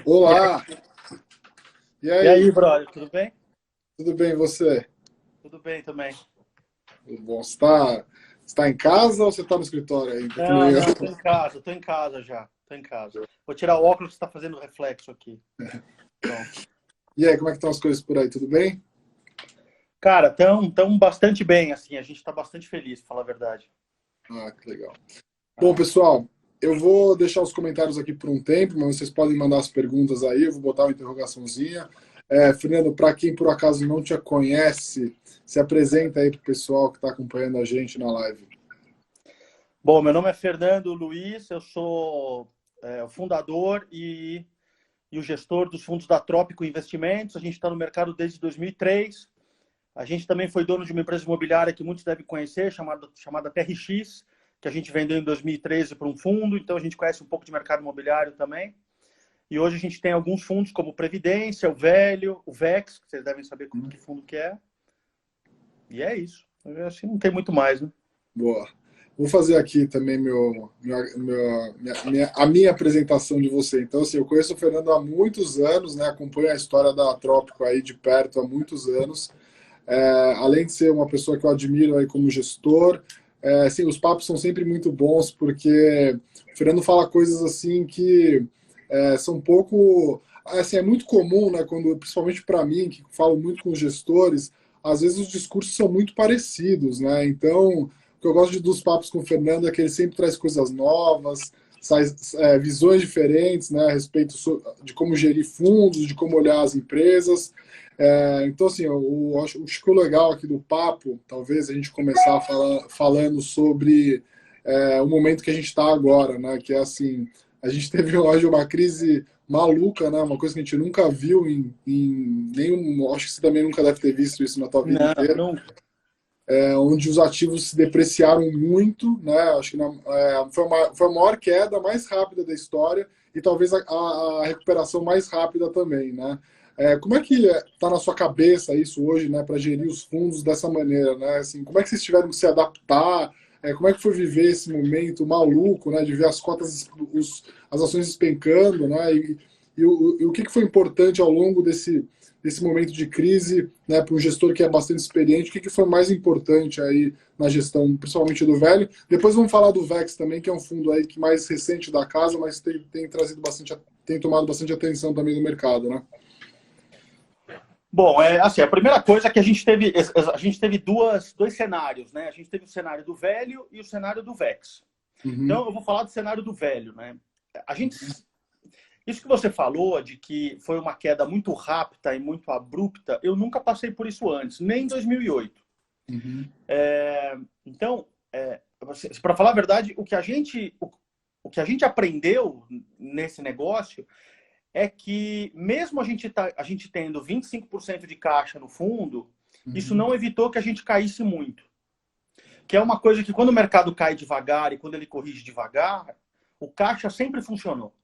Olá! E E aí? aí, brother, tudo bem? Tudo bem, e você? Tudo bem também. Tudo bom? Você tá em casa ou você está no escritório ainda? Que nem Não, eu. não, tô em casa já, tô em casa. Vou tirar o óculos que está fazendo reflexo aqui. Pronto. E aí, como é que estão as coisas por aí? Tudo bem? Cara, tão bastante bem, assim, a gente está bastante feliz, pra falar a verdade. Ah, que legal. Bom, Ah. pessoal, eu vou deixar os comentários aqui por um tempo, mas vocês podem mandar as perguntas aí, eu vou botar uma interrogaçãozinha. Fernando, para quem por acaso não te conhece, se apresenta aí para o pessoal que está acompanhando a gente na live. Bom, meu nome é Fernando Luiz, eu sou o fundador e o gestor dos fundos da Trópico Investimentos. A gente está no mercado desde 2003. A gente também foi dono de uma empresa imobiliária que muitos devem conhecer, chamada TRX, que a gente vendeu em 2013 para um fundo, então a gente conhece um pouco de mercado imobiliário também. E hoje a gente tem alguns fundos como Previdência, o Velho, o VEX, que vocês devem saber que fundo que é. E é isso. Eu acho que não tem muito mais, né? Boa. Vou fazer aqui também a minha apresentação de você. Então, assim, eu conheço o Fernando há muitos anos, né? Acompanho a história da Trópico aí de perto há muitos anos. Além de ser uma pessoa que eu admiro aí como gestor, assim, os papos são sempre muito bons, porque o Fernando fala coisas assim que são um pouco... Assim, é muito comum, né? Quando, principalmente para mim, que falo muito com gestores, às vezes os discursos são muito parecidos, né? Então, o que eu gosto dos papos com o Fernando é que ele sempre traz coisas novas, visões diferentes, né, a respeito de como gerir fundos, de como olhar as empresas. Então, assim, acho que o legal aqui do papo, talvez a gente começar falando sobre o momento que a gente está agora, né, que é assim, a gente teve hoje uma crise maluca, né, uma coisa que a gente nunca viu em nenhum, acho que você também nunca deve ter visto isso na tua vida Não, inteira, nunca. onde os ativos se depreciaram muito, né? Acho que foi a maior queda mais rápida da história e talvez a recuperação mais rápida também, né? Como é que está na sua cabeça isso hoje, né, para gerir os fundos dessa maneira, né? Assim, como é que vocês tiveram que se adaptar? Como é que foi viver esse momento maluco, né, de ver as cotas, as ações despencando, né? E o que foi importante ao longo desse momento de crise, né, para um gestor que é bastante experiente, o que foi mais importante aí na gestão, principalmente do Velho? Depois vamos falar do VEX também, que é um fundo aí que mais recente da casa, mas tem trazido bastante, tem tomado bastante atenção também do mercado, né? Bom, assim, a primeira coisa é que a gente teve dois cenários, né? A gente teve o cenário do Velho e o cenário do VEX. Uhum, Então, eu vou falar do cenário do Velho, né? A gente Isso que você falou de que foi uma queda muito rápida e muito abrupta, eu nunca passei por isso antes, nem em 2008. uhum, Então, para falar a verdade, o que a gente aprendeu nesse negócio é que mesmo a gente tendo 25% de caixa no fundo, isso uhum, não evitou que a gente caísse muito. Que é uma coisa que quando o mercado cai devagar e quando ele corrige devagar, o caixa sempre funcionou.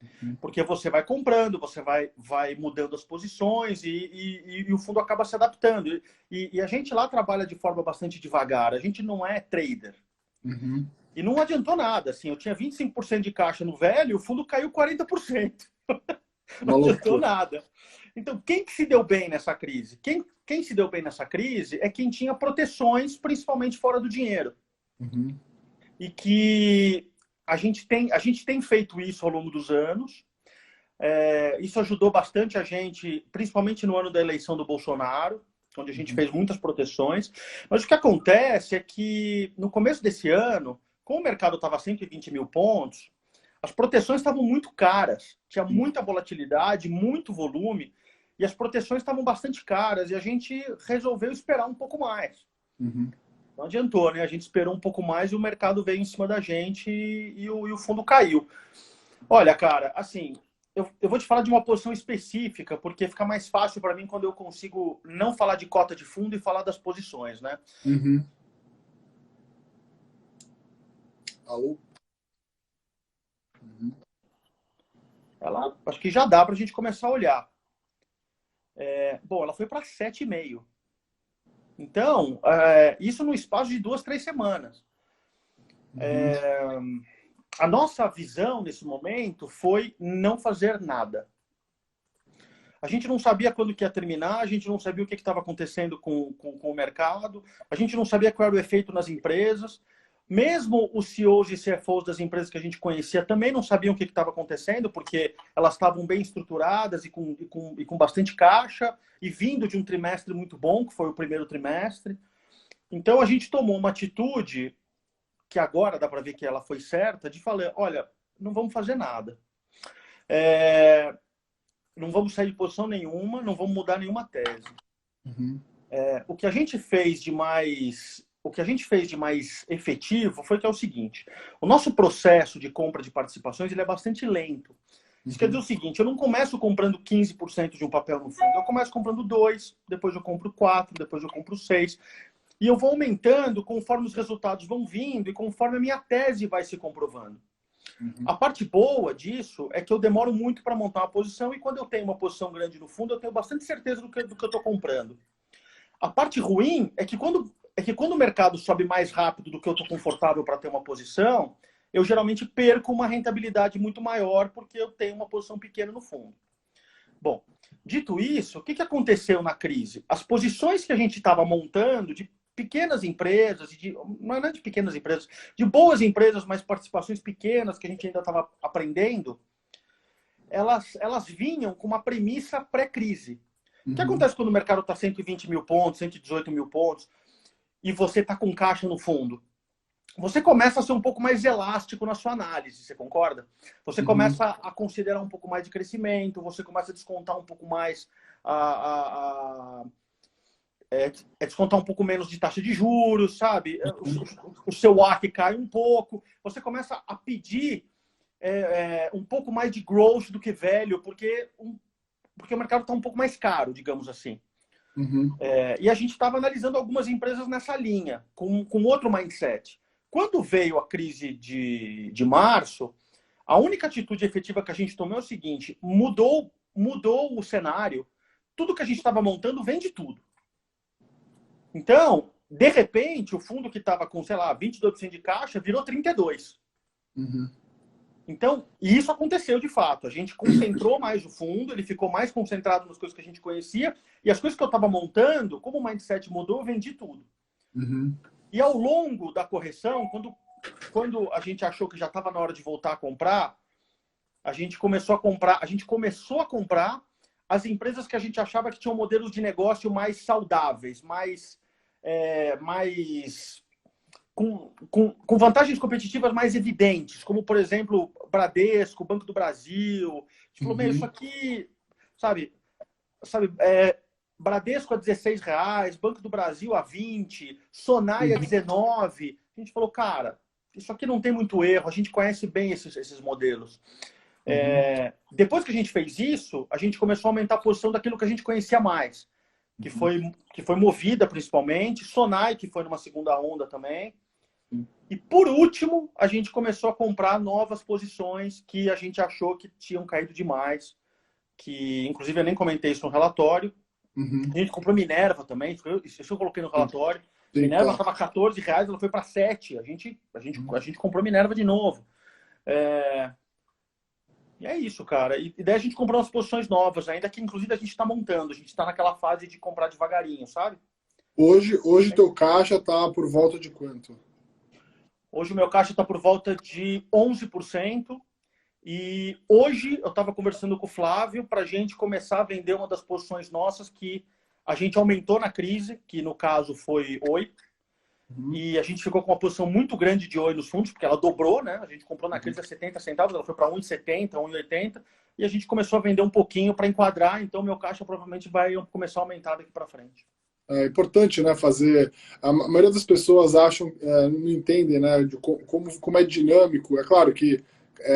uhum, Porque você vai comprando, você vai mudando as posições e o fundo acaba se adaptando. E a gente lá trabalha de forma bastante devagar, a gente não é trader. uhum. E não adiantou nada, assim, eu tinha 25% de caixa no velho e o fundo caiu 40%. Não Uma adiantou loucura. nada. Então, quem que se deu bem nessa crise? Quem se deu bem nessa crise é quem tinha proteções, principalmente fora do dinheiro. Uhum, E que a gente tem feito isso ao longo dos anos. Isso ajudou bastante a gente, principalmente no ano da eleição do Bolsonaro, onde a gente uhum, fez muitas proteções. Mas o que acontece é que no começo desse ano, como o mercado estava a 120 mil pontos, as proteções estavam muito caras, tinha muita volatilidade, muito volume, e as proteções estavam bastante caras, e a gente resolveu esperar um pouco mais. uhum. Não adiantou, né? A gente esperou um pouco mais e o mercado veio em cima da gente e o fundo caiu. Olha, cara, assim, eu vou te falar de uma posição específica, porque fica mais fácil para mim quando eu consigo não falar de cota de fundo e falar das posições, né? Uhum. Alô? Uhum, Ela, acho que já dá para a gente começar a olhar. Bom, ela foi para 7,5. Então, isso no espaço de 2, 3 semanas. uhum, a nossa visão nesse momento foi não fazer nada. A gente não sabia quando que ia terminar, a gente não sabia o que estava acontecendo com o mercado, a gente não sabia qual era o efeito nas empresas. Mesmo os CEOs e CFOs das empresas que a gente conhecia também não sabiam o que estava acontecendo, porque elas estavam bem estruturadas e com bastante caixa, e vindo de um trimestre muito bom, que foi o primeiro trimestre. Então, a gente tomou uma atitude, que agora dá para ver que ela foi certa, de falar, olha, não vamos fazer nada. Não vamos sair de posição nenhuma, não vamos mudar nenhuma tese. Uhum. O que a gente fez de mais efetivo foi que é o seguinte: o nosso processo de compra de participações ele é bastante lento. Isso quer dizer o seguinte: eu não começo comprando 15% de um papel no fundo, eu começo comprando 2, depois eu compro 4, depois eu compro 6. E eu vou aumentando conforme os resultados vão vindo e conforme a minha tese vai se comprovando. Uhum. A parte boa disso é que eu demoro muito para montar uma posição e quando eu tenho uma posição grande no fundo, eu tenho bastante certeza do que eu estou comprando. A parte ruim é que quando o mercado sobe mais rápido do que eu estou confortável para ter uma posição, eu geralmente perco uma rentabilidade muito maior porque eu tenho uma posição pequena no fundo. Bom, dito isso, o que aconteceu na crise? As posições que a gente estava montando de pequenas empresas, não é de pequenas empresas, de boas empresas, mas participações pequenas que a gente ainda estava aprendendo, elas vinham com uma premissa pré-crise. Uhum. O que acontece quando o mercado está 120 mil pontos, 118 mil pontos, e você está com caixa no fundo? Você começa a ser um pouco mais elástico na sua análise, você concorda? Você começa a considerar um pouco mais de crescimento, você começa a descontar um pouco mais descontar um pouco menos de taxa de juros, sabe? O seu WACC cai um pouco. Você começa a pedir um pouco mais de growth do que velho, porque o mercado está um pouco mais caro, digamos assim. Uhum. E a gente estava analisando algumas empresas nessa linha, com outro mindset. Quando veio a crise de março, a única atitude efetiva que a gente tomou é o seguinte: mudou o cenário, tudo que a gente estava montando vende tudo. Então, de repente, o fundo que estava com, sei lá, 22% de caixa virou 32%. Uhum. Então, e isso aconteceu de fato. A gente concentrou mais o fundo, ele ficou mais concentrado nas coisas que a gente conhecia, e as coisas que eu estava montando, como o mindset mudou, eu vendi tudo. Uhum. E ao longo da correção, quando a gente achou que já estava na hora de voltar a comprar, a gente começou a comprar as empresas que a gente achava que tinham modelos de negócio mais saudáveis, com vantagens competitivas mais evidentes, como, por exemplo, Bradesco, Banco do Brasil. A gente falou, isso aqui, sabe, Bradesco a R$16, Banco do Brasil a 20, Sonai a 19. A gente falou, cara, isso aqui não tem muito erro, a gente conhece bem esses modelos. Depois que a gente fez isso, a gente começou a aumentar a posição daquilo que a gente conhecia mais, que foi Movida principalmente, Sonai, que foi numa segunda onda também. E por último, a gente começou a comprar novas posições que a gente achou que tinham caído demais, que inclusive eu nem comentei isso no relatório. A gente comprou Minerva também, isso eu coloquei no relatório. Sim, Minerva estava R$14, ela foi para 7. A gente comprou Minerva de novo. E é isso, cara. E daí a gente comprou umas posições novas, ainda que inclusive a gente está montando. A gente está naquela fase de comprar devagarinho, sabe? Hoje teu caixa está por volta de quanto? Hoje o meu caixa está por volta de 11%. E hoje eu estava conversando com o Flávio para a gente começar a vender uma das posições nossas que a gente aumentou na crise, que no caso foi Oi. E a gente ficou com uma posição muito grande de Oi nos fundos, porque ela dobrou, né? A gente comprou na crise a 70 centavos, ela foi para 1,70, 1,80, e a gente começou a vender um pouquinho para enquadrar, então meu caixa provavelmente vai começar a aumentar daqui para frente. É importante, né, fazer... A maioria das pessoas acham, não entendem, né, de como é dinâmico. É claro que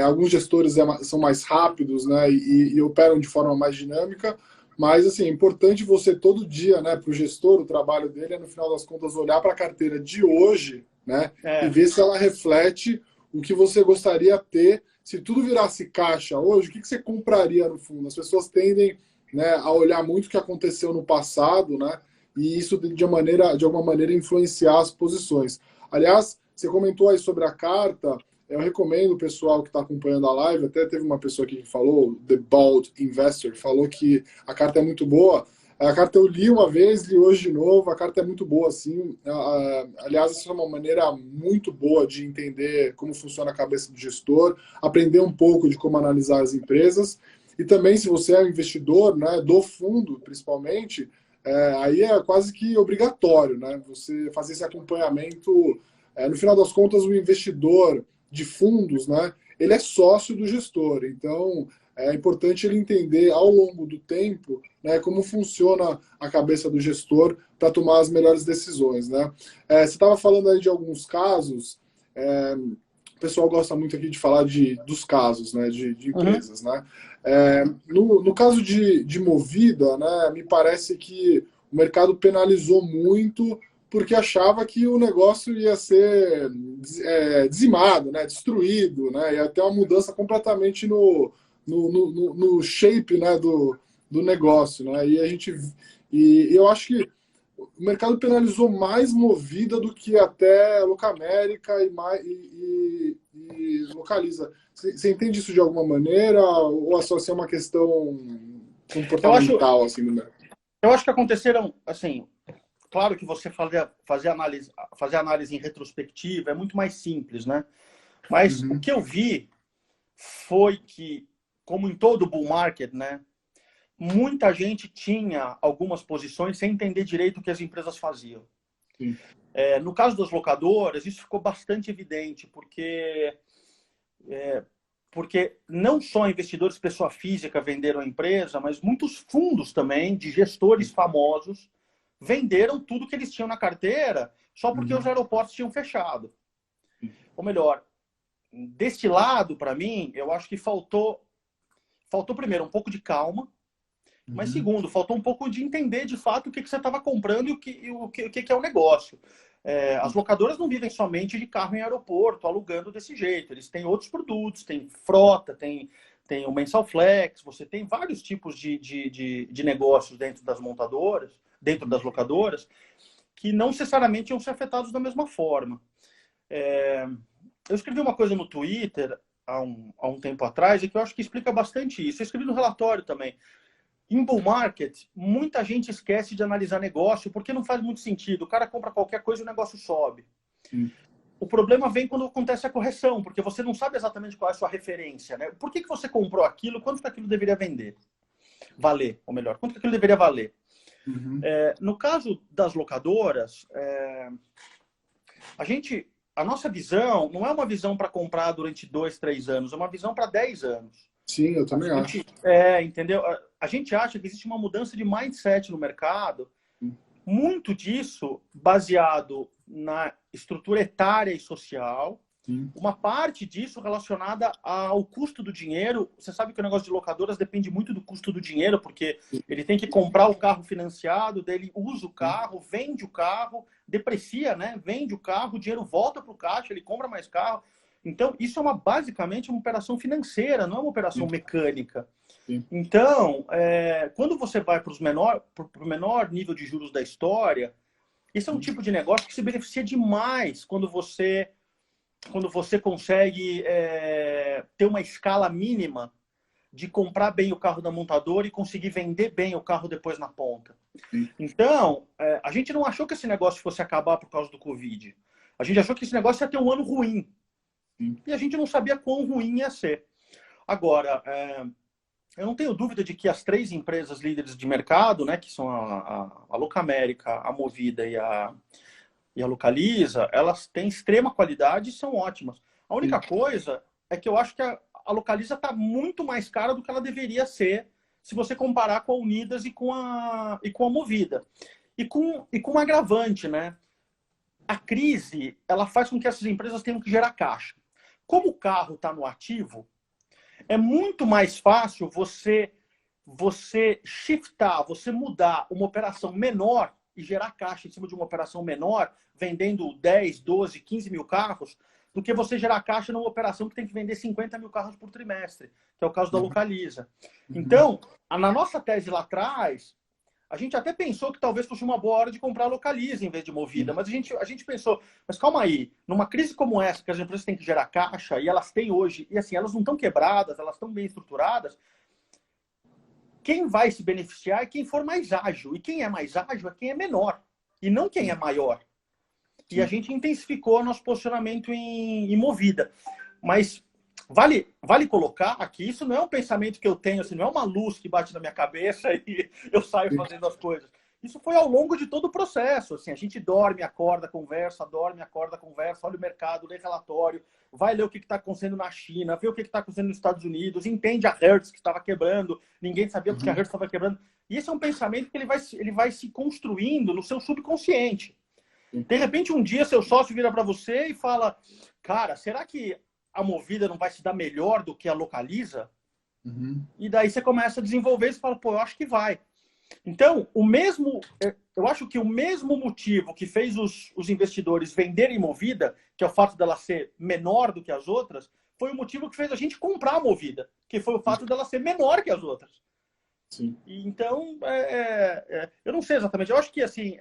alguns gestores são mais rápidos, né, e operam de forma mais dinâmica, mas, assim, é importante você todo dia, né, para o gestor, o trabalho dele é, no final das contas, olhar para a carteira de hoje, né, e ver se ela reflete o que você gostaria de ter. Se tudo virasse caixa hoje, o que você compraria no fundo? As pessoas tendem, né, a olhar muito o que aconteceu no passado, né, e isso de alguma maneira influenciar as posições. Aliás, você comentou aí sobre a carta, eu recomendo o pessoal que está acompanhando a live, até teve uma pessoa aqui que falou, The Bald Investor, falou que a carta é muito boa. A carta eu li uma vez, li hoje de novo, a carta é muito boa, assim. Aliás, essa é uma maneira muito boa de entender como funciona a cabeça do gestor, aprender um pouco de como analisar as empresas. E também, se você é um investidor, né, do fundo, principalmente, aí é quase que obrigatório, né, você fazer esse acompanhamento. No final das contas, o investidor de fundos, né, ele é sócio do gestor. Então, é importante ele entender ao longo do tempo, né, como funciona a cabeça do gestor para tomar as melhores decisões, né? Você estava falando aí de alguns casos, o pessoal gosta muito aqui de falar dos casos, né, de empresas, né? No caso de Movida, né, me parece que o mercado penalizou muito porque achava que o negócio ia ser dizimado, né, destruído, né, ia ter uma mudança completamente no shape, né, do negócio, né? E eu acho que o mercado penalizou mais Movida do que até Locamérica e Localiza. Você entende isso de alguma maneira ou é só ser uma questão comportamental assim do mercado? Eu acho que aconteceram, assim, claro que você fazer análise em retrospectiva é muito mais simples, né? Mas o que eu vi foi que, como em todo bull market, né, muita gente tinha algumas posições sem entender direito o que as empresas faziam. No caso das locadoras, isso ficou bastante evidente, porque não só investidores pessoa física venderam a empresa, mas muitos fundos também, de gestores famosos, venderam tudo que eles tinham na carteira só porque os aeroportos tinham fechado. Ou melhor, deste lado, para mim, eu acho que faltou primeiro um pouco de calma, mas segundo, faltou um pouco de entender de fato o que você estava comprando e o que é o negócio. As locadoras não vivem somente de carro em aeroporto, alugando desse jeito. Eles têm outros produtos, tem frota, tem o Mensal Flex, você tem vários tipos de negócios dentro das montadoras, dentro das locadoras, que não necessariamente iam ser afetados da mesma forma. Eu escrevi uma coisa no Twitter há um tempo atrás e que eu acho que explica bastante isso. Eu escrevi no relatório também. Em bull market, muita gente esquece de analisar negócio porque não faz muito sentido. O cara compra qualquer coisa e o negócio sobe. O problema vem quando acontece a correção, porque você não sabe exatamente qual é a sua referência, né? Por que você comprou aquilo? Quanto que aquilo deveria valer? Ou melhor, quanto que aquilo deveria valer? No caso das locadoras, a nossa visão não é uma visão para comprar durante 2, 3 anos, é uma visão para 10 anos. Sim, eu também acho. Entendeu? A gente acha que existe uma mudança de mindset no mercado, muito disso baseado na estrutura etária e social, uma parte disso relacionada ao custo do dinheiro. Você sabe que o negócio de locadoras depende muito do custo do dinheiro, porque ele tem que comprar o carro financiado, daí ele usa o carro, vende o carro, deprecia, né? Vende o carro, o dinheiro volta para o caixa, ele compra mais carro. Então, isso é basicamente uma operação financeira, não é uma operação mecânica. Então, quando você vai para o menor nível de juros da história, esse é um tipo de negócio que se beneficia demais quando você consegue ter uma escala mínima de comprar bem o carro da montadora e conseguir vender bem o carro depois na ponta. Então, a gente não achou que esse negócio fosse acabar por causa do Covid. A gente achou que esse negócio ia ter um ano ruim. E a gente não sabia quão ruim ia ser. Agora, eu não tenho dúvida de que as 3 empresas líderes de mercado, né, que são a Locamérica, a Movida e a Localiza, elas têm extrema qualidade e são ótimas. A única coisa é que eu acho que a Localiza está muito mais cara do que ela deveria ser se você comparar com a Unidas e com a Movida. E com um agravante, né? A crise, ela faz com que essas empresas tenham que gerar caixa. Como o carro está no ativo, é muito mais fácil você shiftar, você mudar uma operação menor e gerar caixa em cima de uma operação menor, vendendo 10, 12, 15 mil carros, do que você gerar caixa numa operação que tem que vender 50 mil carros por trimestre, que é o caso da Localiza. Então, na nossa tese lá atrás, a gente até pensou que talvez fosse uma boa hora de comprar a Localiza em vez de Movida, mas a gente pensou, mas calma aí, numa crise como essa, que as empresas têm que gerar caixa, e elas têm hoje, e assim, elas não estão quebradas, elas estão bem estruturadas, quem vai se beneficiar é quem for mais ágil, e quem é mais ágil é quem é menor, e não quem é maior. E a gente intensificou nosso posicionamento em Movida. Mas vale colocar aqui, isso não é um pensamento que eu tenho, assim, não é uma luz que bate na minha cabeça e eu saio fazendo as coisas. Isso foi ao longo de todo o processo. Assim, a gente dorme, acorda, conversa, olha o mercado, lê relatório, vai ler o que está acontecendo na China, vê o que está acontecendo nos Estados Unidos, entende a Hertz que estava quebrando, ninguém sabia porque a Hertz estava quebrando. E esse é um pensamento que ele vai se construindo no seu subconsciente. De repente, um dia, seu sócio vira para você e fala, cara, será que a Movida não vai se dar melhor do que a Localiza? E daí você começa a desenvolver e fala, pô, eu acho que vai. Então, eu acho que o mesmo motivo que fez os investidores venderem Movida, que é o fato dela ser menor do que as outras, foi o motivo que fez a gente comprar a Movida, que foi o fato dela ser menor que as outras. Sim. E, então, eu não sei exatamente, eu acho que assim...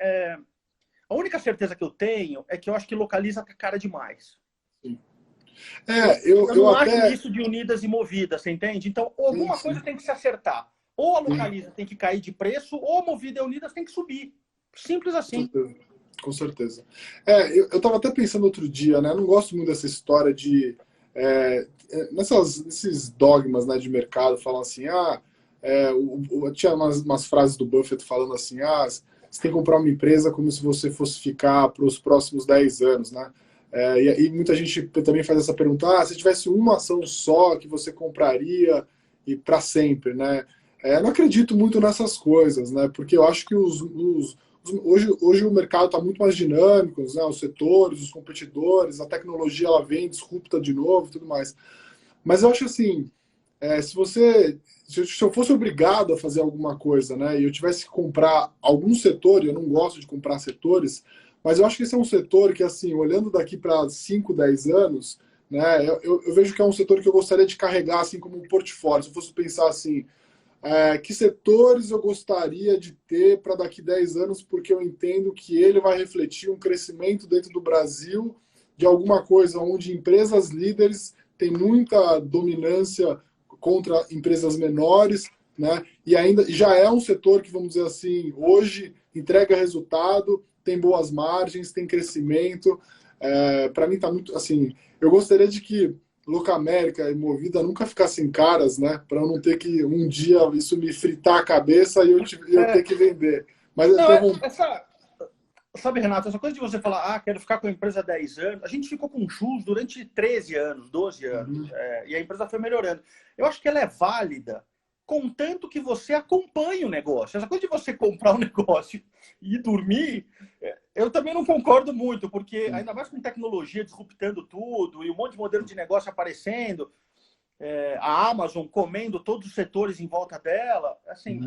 A única certeza que eu tenho é que eu acho que Localiza tá cara demais. Sim. Eu não acho isso de unidas e movidas, você entende? Então, alguma coisa tem que se acertar. Ou a Localiza tem que cair de preço, ou a Movida e Unidas tem que subir. Simples assim. Com certeza. Eu estava até pensando outro dia, né? Eu não gosto muito dessa história de... nesses dogmas, né, de mercado, falam assim, tinha umas frases do Buffett falando assim, você tem que comprar uma empresa como se você fosse ficar para os próximos 10 anos, né? E muita gente também faz essa pergunta, se tivesse uma ação só que você compraria e para sempre, né? Não acredito muito nessas coisas, né? Porque eu acho que hoje o mercado está muito mais dinâmico, né? Os setores, os competidores, a tecnologia ela vem, disrupta de novo e tudo mais. Mas eu acho assim, se eu fosse obrigado a fazer alguma coisa, né, e eu tivesse que comprar algum setor, e eu não gosto de comprar setores, mas eu acho que esse é um setor que, assim, olhando daqui para 5, 10 anos, né, eu vejo que é um setor que eu gostaria de carregar assim como um portfólio. Se eu fosse pensar assim, que setores eu gostaria de ter para daqui 10 anos, porque eu entendo que ele vai refletir um crescimento dentro do Brasil de alguma coisa onde empresas líderes têm muita dominância contra empresas menores, né? E ainda já é um setor que, vamos dizer assim, hoje entrega resultado, tem boas margens, tem crescimento. Para mim está muito assim. Eu gostaria de que Locamérica e Movida nunca ficassem caras, né? Para eu não ter que um dia isso me fritar a cabeça e eu ter que vender. Mas sabe, Renato, essa coisa de você falar, quero ficar com a empresa há 10 anos, a gente ficou com juros durante 13 anos, 12 anos, e a empresa foi melhorando. Eu acho que ela é válida, contanto que você acompanhe o negócio. Essa coisa de você comprar um negócio e dormir, eu também não concordo muito, porque ainda mais com tecnologia disruptando tudo e um monte de modelo de negócio aparecendo, a Amazon comendo todos os setores em volta dela, assim,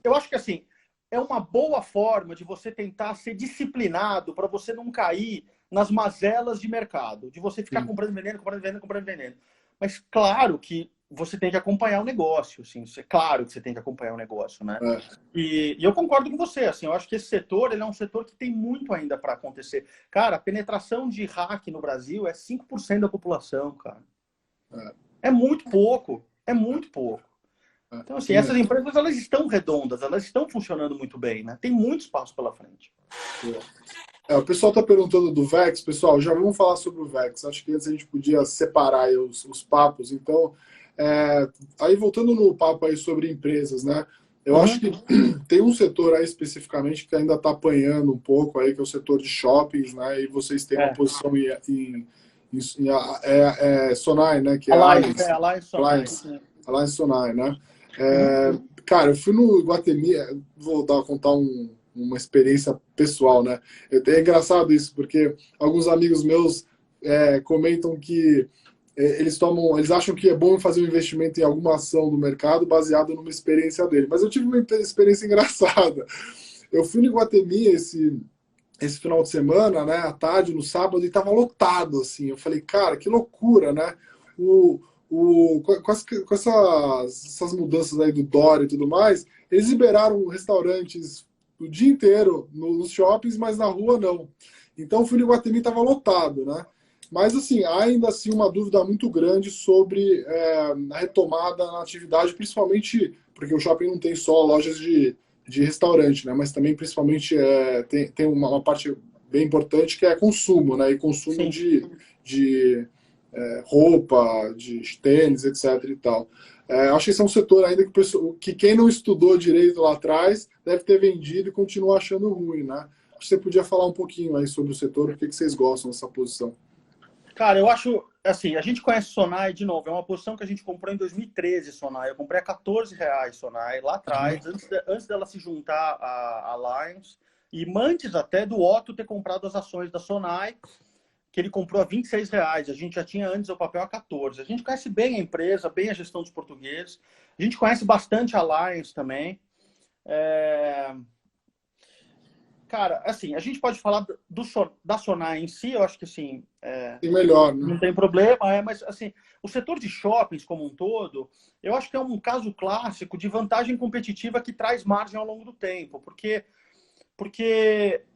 eu acho que assim, é uma boa forma de você tentar ser disciplinado para você não cair nas mazelas de mercado, de você ficar comprando e vendendo, comprando e vendendo, comprando e vendendo. Mas claro que você tem que acompanhar o negócio, assim, é claro que você tem que acompanhar o negócio, né? E eu concordo com você, assim, eu acho que esse setor, ele é um setor que tem muito ainda para acontecer. Cara, a penetração de hack no Brasil é 5% da população, cara. É muito pouco, é muito pouco. Então, assim, essas empresas, elas estão redondas, elas estão funcionando muito bem, né? Tem muito espaço pela frente. O pessoal está perguntando do VEX. Pessoal, já vamos falar sobre o VEX. Acho que antes a gente podia separar aí os papos. Então, aí voltando no papo aí sobre empresas, né? Eu acho que tem um setor aí especificamente que ainda está apanhando um pouco aí, que é o setor de shoppings, né? E vocês têm uma posição em Sonai, né? Que é Alliance Sonai, né? Cara, eu fui no Iguatemi, vou contar uma experiência pessoal, né? É engraçado isso, porque alguns amigos meus comentam que eles acham que é bom fazer um investimento em alguma ação do mercado baseado numa experiência dele. Mas eu tive uma experiência engraçada. Eu fui no Iguatemi esse final de semana, né, à tarde, no sábado, e estava lotado, assim. Eu falei, cara, que loucura, né? com essas mudanças aí do Dória e tudo mais, eles liberaram restaurantes o dia inteiro nos shoppings, mas na rua não. Então o Fui no Iguatemi estava lotado, né? Mas, assim, há ainda assim uma dúvida muito grande sobre a retomada na atividade, principalmente porque o shopping não tem só lojas de restaurante, né? Mas também, principalmente, tem uma parte bem importante que é consumo, né? E consumo Sim. de roupa, de tênis, etc. e tal. Acho que esse é um setor ainda que quem não estudou direito lá atrás deve ter vendido e continua achando ruim, né? Acho que você podia falar um pouquinho aí sobre o setor, o que vocês gostam dessa posição. Cara, eu acho, assim, a gente conhece Sonai, de novo, é uma posição que a gente comprou em 2013, Sonai. Eu comprei a R$ 14 Sonai, lá atrás, antes dela se juntar à Alliance, e antes até do Otto ter comprado as ações da Sonai, que ele comprou a R$ 26. A gente já tinha antes o papel a 14. A gente conhece bem a empresa, bem a gestão dos portugueses. A gente conhece bastante a Alliance também. Cara, assim, a gente pode falar da Sonai em si, eu acho que assim, melhor, né? não tem problema, mas assim, o setor de shoppings como um todo, eu acho que é um caso clássico de vantagem competitiva que traz margem ao longo do tempo, porque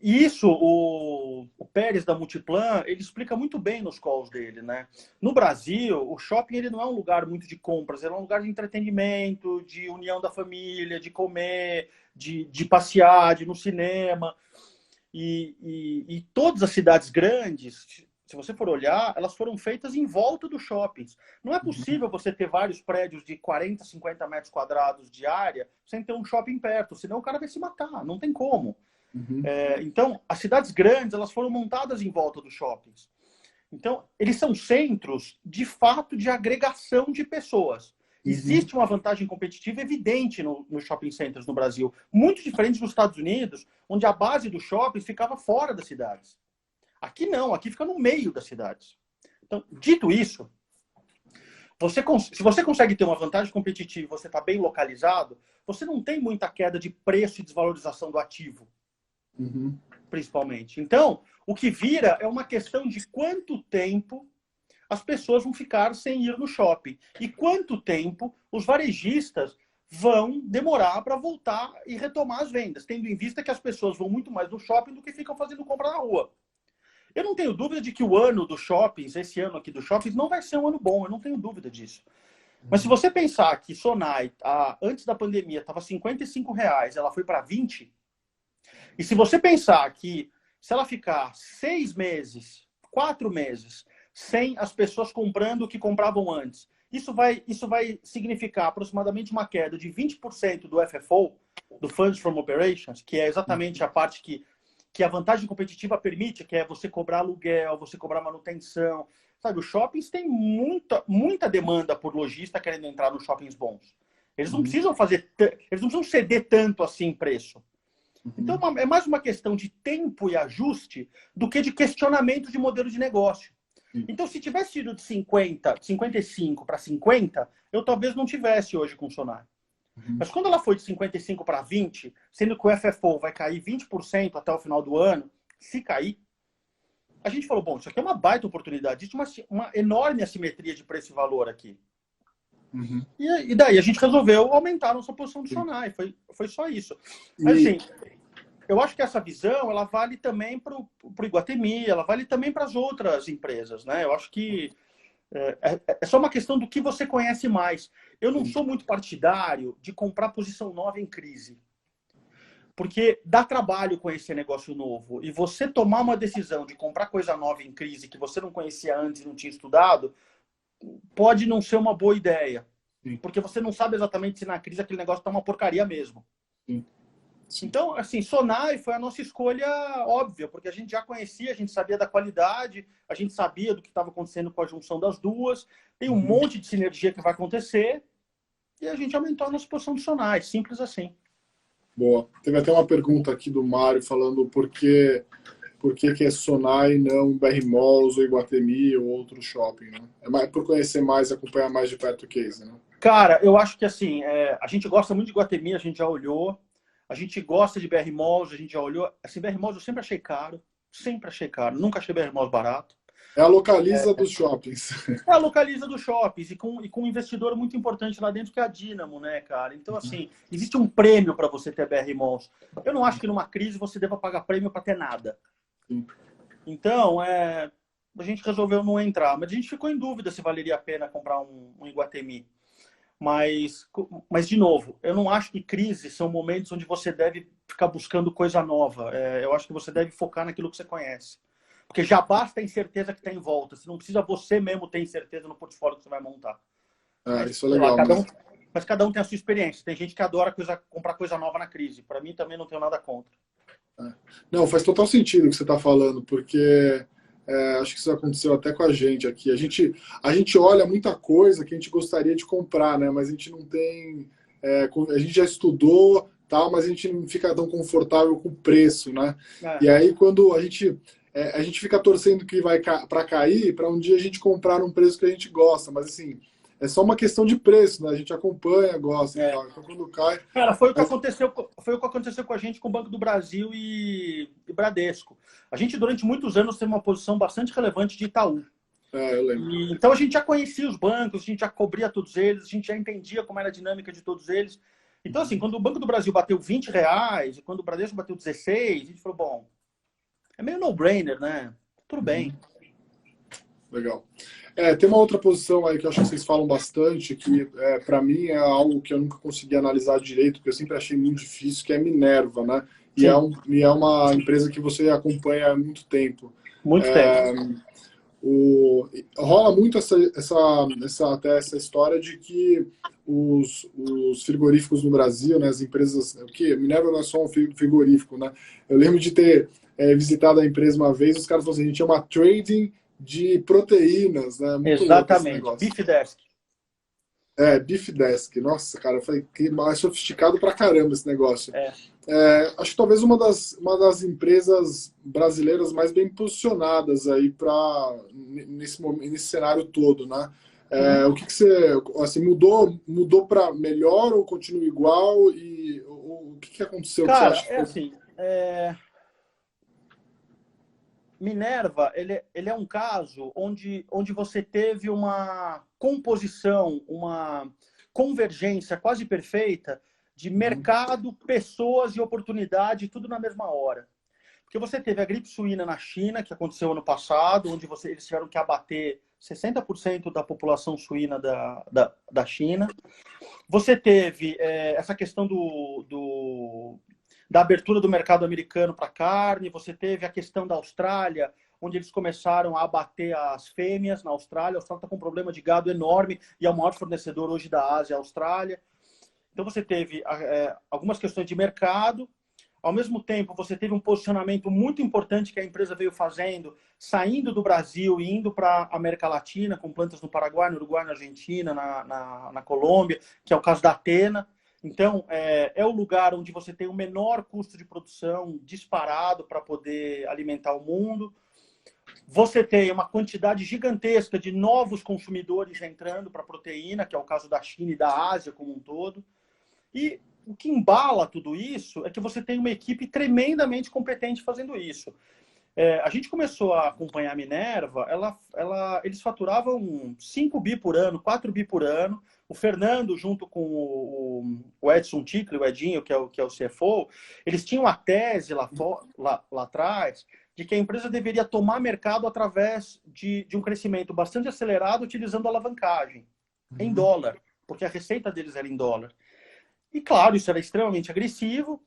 isso o Pérez da Multiplan, ele explica muito bem nos calls dele, né? No Brasil, o shopping ele não é um lugar muito de compras, ele é um lugar de entretenimento, de união da família, de comer, de passear, de ir no cinema. E todas as cidades grandes, se você for olhar, elas foram feitas em volta dos shoppings. Não é possível você ter vários prédios de 40, 50 metros quadrados de área sem ter um shopping perto, senão o cara vai se matar, não tem como. Então, as cidades grandes, elas foram montadas em volta dos shoppings. Então, eles são centros, de fato, de agregação de pessoas. Existe uma vantagem competitiva evidente nos shopping centers no Brasil, muito diferente dos Estados Unidos, onde a base dos shoppings ficava fora das cidades. Aqui não, aqui fica no meio das cidades. Então, dito isso, se você consegue ter uma vantagem competitiva e você está bem localizado, você não tem muita queda de preço e desvalorização do ativo. Principalmente. Então, o que vira é uma questão de quanto tempo as pessoas vão ficar sem ir no shopping e quanto tempo os varejistas vão demorar para voltar e retomar as vendas, tendo em vista que as pessoas vão muito mais no shopping do que ficam fazendo compra na rua. Eu não tenho dúvida de que o ano dos shoppings, esse ano aqui dos shoppings, não vai ser um ano bom, eu não tenho dúvida disso. Mas se você pensar que Sonai, antes da pandemia, estava R$ 55, ela foi para 20. E se você pensar que se ela ficar 6 meses, 4 meses, sem as pessoas comprando o que compravam antes, isso vai significar aproximadamente uma queda de 20% do FFO, do Funds from Operations, que é exatamente a parte que a vantagem competitiva permite, que é você cobrar aluguel, você cobrar manutenção. Sabe, os shoppings têm muita demanda por lojista querendo entrar nos shoppings bons. Eles não precisam eles não precisam ceder tanto assim preço. Então, é mais uma questão de tempo e ajuste do que de questionamento de modelo de negócio. Então, se tivesse ido de 55 para 50, eu talvez não tivesse hoje com o Sonai. Mas quando ela foi de 55 para 20, sendo que o FFO vai cair 20% até o final do ano, se cair, a gente falou, bom, isso aqui é uma baita oportunidade. Existe uma enorme assimetria de preço e valor aqui. E daí a gente resolveu aumentar a nossa posição do Sonai. Foi só isso. Mas assim, eu acho que essa visão ela vale também para o Iguatemi, ela vale também para as outras empresas, né? Eu acho que é só uma questão do que você conhece mais. Eu não sou muito partidário de comprar posição nova em crise. Porque dá trabalho conhecer negócio novo. E você tomar uma decisão de comprar coisa nova em crise que você não conhecia antes e não tinha estudado, pode não ser uma boa ideia. Porque você não sabe exatamente se na crise aquele negócio está uma porcaria mesmo. Então, assim, Sonai foi a nossa escolha óbvia, porque a gente já conhecia, a gente sabia da qualidade, a gente sabia do que estava acontecendo com a junção das duas, tem um monte de sinergia que vai acontecer, e a gente aumentou a nossa posição de Sonai, simples assim. Boa. Teve até uma pergunta aqui do Mário falando por que é Sonai e não BR Malls ou Iguatemi ou outro shopping, né? É mais por conhecer mais, acompanhar mais de perto o case, né? Cara, eu acho que assim, a gente gosta muito de Iguatemi, a gente já olhou, a gente gosta de BR Malls, a gente já olhou. Assim, BR Malls eu sempre achei caro, nunca achei BR Malls barato. É a Localiza dos shoppings. É a Localiza dos shoppings e com um investidor muito importante lá dentro, que é a Dynamo, né, cara? Então, assim, existe um prêmio para você ter BR Malls. Eu não acho que numa crise você deva pagar prêmio para ter nada. Sim. Então, a gente resolveu não entrar, mas a gente ficou em dúvida se valeria a pena comprar um Iguatemi. Mas, de novo, eu não acho que crises são momentos onde você deve ficar buscando coisa nova. Eu acho que você deve focar naquilo que você conhece. Porque já basta a incerteza que está em volta. Você não precisa você mesmo ter incerteza no portfólio que você vai montar. Mas, Isso é sei lá, legal mesmo. mas cada um tem a sua experiência. Tem gente que adora comprar coisa nova na crise. Para mim, também não tenho nada contra. Não, faz total sentido o que você está falando, porque acho que isso aconteceu até com a gente aqui. A gente olha muita coisa que a gente gostaria de comprar, né? Mas a gente não tem. A gente já estudou, tal, mas a gente não fica tão confortável com o preço, né? E aí, quando a gente fica torcendo que vai para cair, para um dia a gente comprar num preço que a gente gosta, mas assim. É só uma questão de preço, né? A gente acompanha, gosta e tal. Então, quando cai. Cara, foi o que aconteceu com a gente com o Banco do Brasil e Bradesco. A gente, durante muitos anos, teve uma posição bastante relevante de Itaú. Eu lembro. Então, a gente já conhecia os bancos, a gente já cobria todos eles, a gente já entendia como era a dinâmica de todos eles. Então, assim, quando o Banco do Brasil bateu R$ 20, e quando o Bradesco bateu 16, a gente falou, bom, é meio no-brainer, né? Tudo bem. Legal. Tem uma outra posição aí que eu acho que vocês falam bastante, que para mim é algo que eu nunca consegui analisar direito, porque eu sempre achei muito difícil, que é Minerva, né? E é uma empresa que você acompanha há muito tempo. Muito tempo. Rola muito até essa história de que os frigoríficos no Brasil, né, as empresas, Minerva não é só um frigorífico, né? Eu lembro de ter visitado a empresa uma vez, os caras falaram assim, a gente é uma trading de proteínas, né? Muito louco esse Exatamente. negócio. Beef Desk. Beef Desk. Nossa, cara, eu falei que mais sofisticado pra caramba esse negócio. Acho que talvez uma das empresas brasileiras mais bem posicionadas aí nesse cenário todo, né? O que você assim, mudou para melhor ou continua igual? E o que aconteceu? Cara, que você acha assim, Minerva, ele é um caso onde você teve uma composição, uma convergência quase perfeita de mercado, pessoas e oportunidade, tudo na mesma hora. Porque você teve a gripe suína na China, que aconteceu ano passado, onde eles tiveram que abater 60% da população suína da China. Você teve essa questão da abertura do mercado americano para carne, você teve a questão da Austrália, onde eles começaram a abater as fêmeas na Austrália. A Austrália está com um problema de gado enorme e é o maior fornecedor hoje da Ásia, a Austrália. Então você teve algumas questões de mercado. Ao mesmo tempo, você teve um posicionamento muito importante que a empresa veio fazendo, saindo do Brasil e indo para a América Latina, com plantas no Paraguai, no Uruguai, na Argentina, na Colômbia, que é o caso da Atena. Então, é o lugar onde você tem o menor custo de produção disparado para poder alimentar o mundo. Você tem uma quantidade gigantesca de novos consumidores entrando para a proteína, que é o caso da China e da Ásia como um todo. E o que embala tudo isso é que você tem uma equipe tremendamente competente fazendo isso. A gente começou a acompanhar a Minerva, eles faturavam 5 bi por ano, 4 bi por ano. O Fernando, junto com o Edson Ticle, o Edinho, que é o CFO, eles tinham a tese lá atrás de que a empresa deveria tomar mercado através de um crescimento bastante acelerado, utilizando alavancagem em dólar, porque a receita deles era em dólar. E, claro, isso era extremamente agressivo.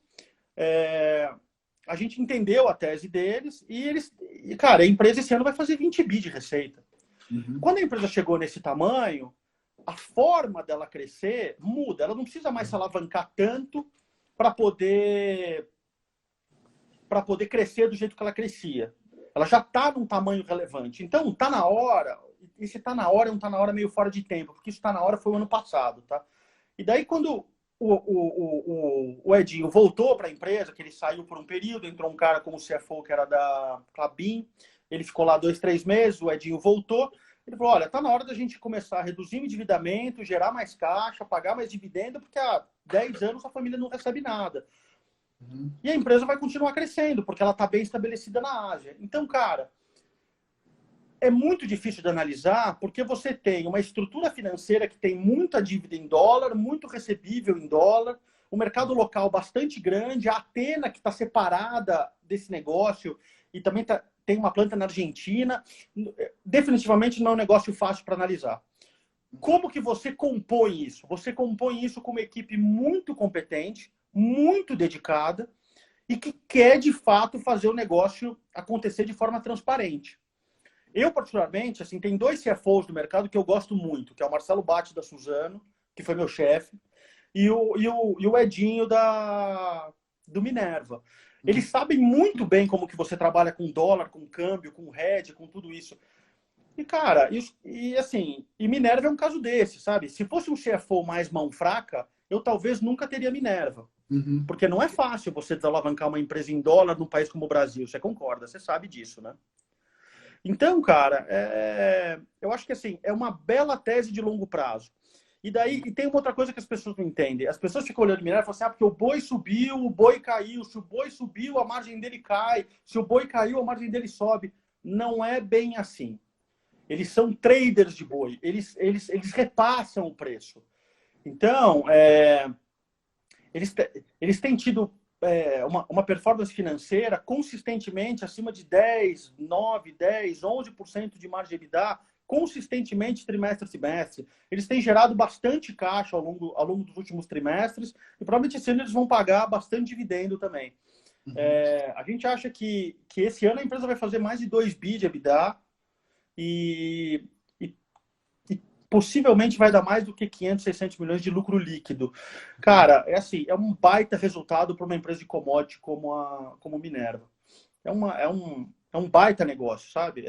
A gente entendeu a tese deles e, cara, a empresa esse ano vai fazer 20 bi de receita. Quando a empresa chegou nesse tamanho, a forma dela crescer muda. Ela não precisa mais se alavancar tanto para poder crescer do jeito que ela crescia. Ela já está num tamanho relevante. Então, está na hora. Esse está na hora é um está na hora meio fora de tempo, porque isso está na hora foi o ano passado, tá? E daí, quando o Edinho voltou para a empresa, que ele saiu por um período, entrou um cara como CFO, que era da Klabin, ele ficou lá 2, 3 meses, o Edinho voltou, ele falou, olha, tá na hora da gente começar a reduzir o endividamento, gerar mais caixa, pagar mais dividendo, porque há 10 anos a família não recebe nada. E a empresa vai continuar crescendo, porque ela está bem estabelecida na Ásia. Então, cara, é muito difícil de analisar porque você tem uma estrutura financeira que tem muita dívida em dólar, muito recebível em dólar, o mercado local bastante grande, a Athena que está separada desse negócio e também tem uma planta na Argentina. Definitivamente não é um negócio fácil para analisar. Como que você compõe isso? Você compõe isso com uma equipe muito competente, muito dedicada e que quer, de fato, fazer o negócio acontecer de forma transparente. Eu, particularmente, assim, tem 2 CFOs do mercado que eu gosto muito, que é o Marcelo Batti da Suzano, que foi meu chefe, e o Edinho do Minerva. Eles sabem muito bem como que você trabalha com dólar, com câmbio, com hedge, com tudo isso. E, cara, e Minerva é um caso desse, sabe? Se fosse um CFO mais mão fraca, eu talvez nunca teria Minerva. Uhum. Porque não é fácil você desalavancar uma empresa em dólar num país como o Brasil. Você concorda, você sabe disso, né? Então, cara, eu acho que assim, é uma bela tese de longo prazo. E tem uma outra coisa que as pessoas não entendem. As pessoas ficam olhando minério e falam assim, porque o boi subiu, o boi caiu. Se o boi subiu, a margem dele cai. Se o boi caiu, a margem dele sobe. Não é bem assim. Eles são traders de boi. Eles repassam o preço. Então, eles têm tido uma performance financeira consistentemente acima de 10, 9, 10, 11% de margem de EBITDA, consistentemente trimestre a trimestre. Eles têm gerado bastante caixa ao longo dos últimos trimestres e provavelmente esse ano eles vão pagar bastante dividendo também. Uhum. A gente acha que esse ano a empresa vai fazer mais de 2 bi de EBITDA e possivelmente vai dar mais do que 500, 600 milhões de lucro líquido. Cara, é um baita resultado para uma empresa de commodity como Minerva. É um baita negócio, sabe?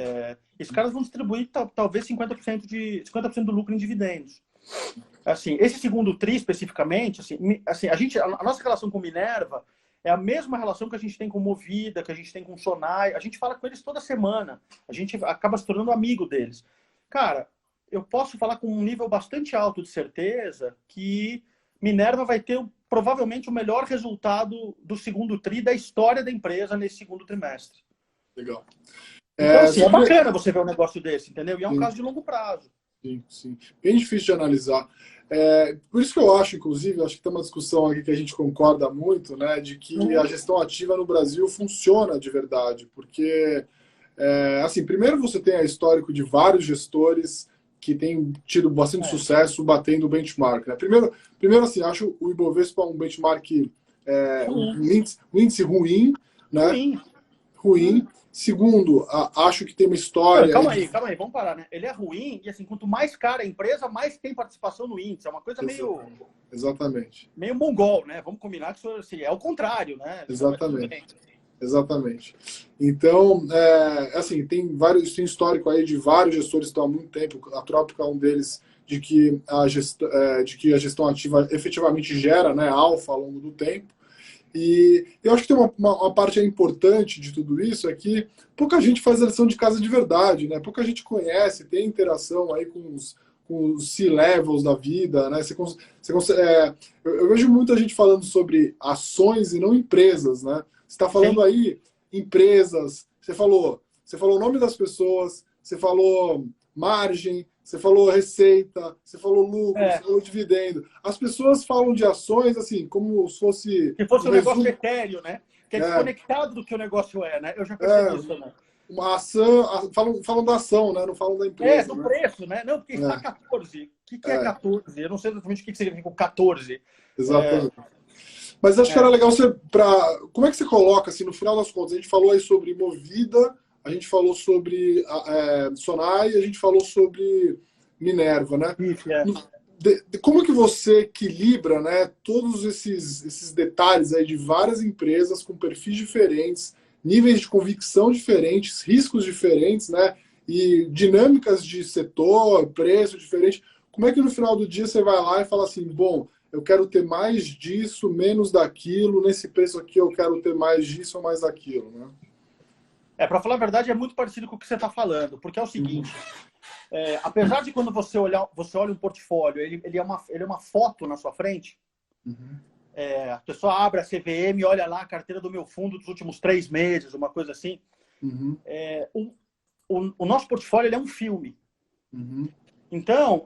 Esses caras vão distribuir talvez 50% do lucro em dividendos. Assim, esse segundo TRI especificamente, a nossa relação com Minerva é a mesma relação que a gente tem com Movida, que a gente tem com Sonai. A gente fala com eles toda semana. A gente acaba se tornando amigo deles. Cara, eu posso falar com um nível bastante alto de certeza que Minerva vai ter provavelmente o melhor resultado do segundo TRI da história da empresa nesse segundo trimestre. Legal. Então, assim, é bacana você ver um negócio desse, entendeu? E é um caso de longo prazo. Sim, sim. Bem difícil de analisar. Por isso que eu acho, inclusive, acho que tem uma discussão aqui que a gente concorda muito, né, de que a gestão ativa no Brasil funciona de verdade, porque, assim, primeiro você tem a histórico de vários gestores que têm tido bastante sucesso batendo o benchmark, né? Primeiro, assim, acho o Ibovespa um benchmark, um índice ruim, né? Ruim. Segundo, acho que tem uma história... Calma aí, vamos parar, né? Ele é ruim e, assim, quanto mais cara a empresa, mais tem participação no índice. É uma coisa meio... Exatamente. Meio mongol, né? Vamos combinar que isso assim, é o contrário, né? Exatamente. Então, assim, tem histórico aí de vários gestores que estão há muito tempo, a Trópica é um deles, de que a gestão ativa efetivamente gera, né, alfa ao longo do tempo. E eu acho que tem uma parte importante de tudo isso, é que pouca gente faz a lição de casa de verdade, né? Pouca gente conhece, tem interação aí com os C-levels da vida, né? Eu vejo muita gente falando sobre ações e não empresas, né? Você está falando aí empresas, você falou o nome das pessoas, você falou margem, você falou receita, você falou lucro, você falou dividendo. As pessoas falam de ações assim, como se fosse... Se fosse um negócio etéreo, né? Que é desconectado do que o negócio né? Eu já percebi isso também. Uma ação, falam da ação, né? Não falam da empresa. Do preço, né? Não, porque está 14. O que é 14? Eu não sei exatamente o que significa o 14. Exatamente. Mas acho que era legal você... Como é que você coloca, assim, no final das contas? A gente falou aí sobre Movida, a gente falou sobre Sonai, a gente falou sobre Minerva, né? Como que você equilibra, né, todos esses detalhes aí de várias empresas com perfis diferentes, níveis de convicção diferentes, riscos diferentes, né, e dinâmicas de setor, preço diferente? Como é que no final do dia você vai lá e fala assim, bom, eu quero ter mais disso, menos daquilo, nesse preço aqui eu quero ter mais disso ou mais daquilo, né? Para falar a verdade, é muito parecido com o que você está falando, porque é o seguinte, apesar de quando você olha um portfólio, ele é uma foto na sua frente, a pessoa abre a CVM, olha lá a carteira do meu fundo dos últimos 3 meses, uma coisa assim, o nosso portfólio ele é um filme. Uhum. Então,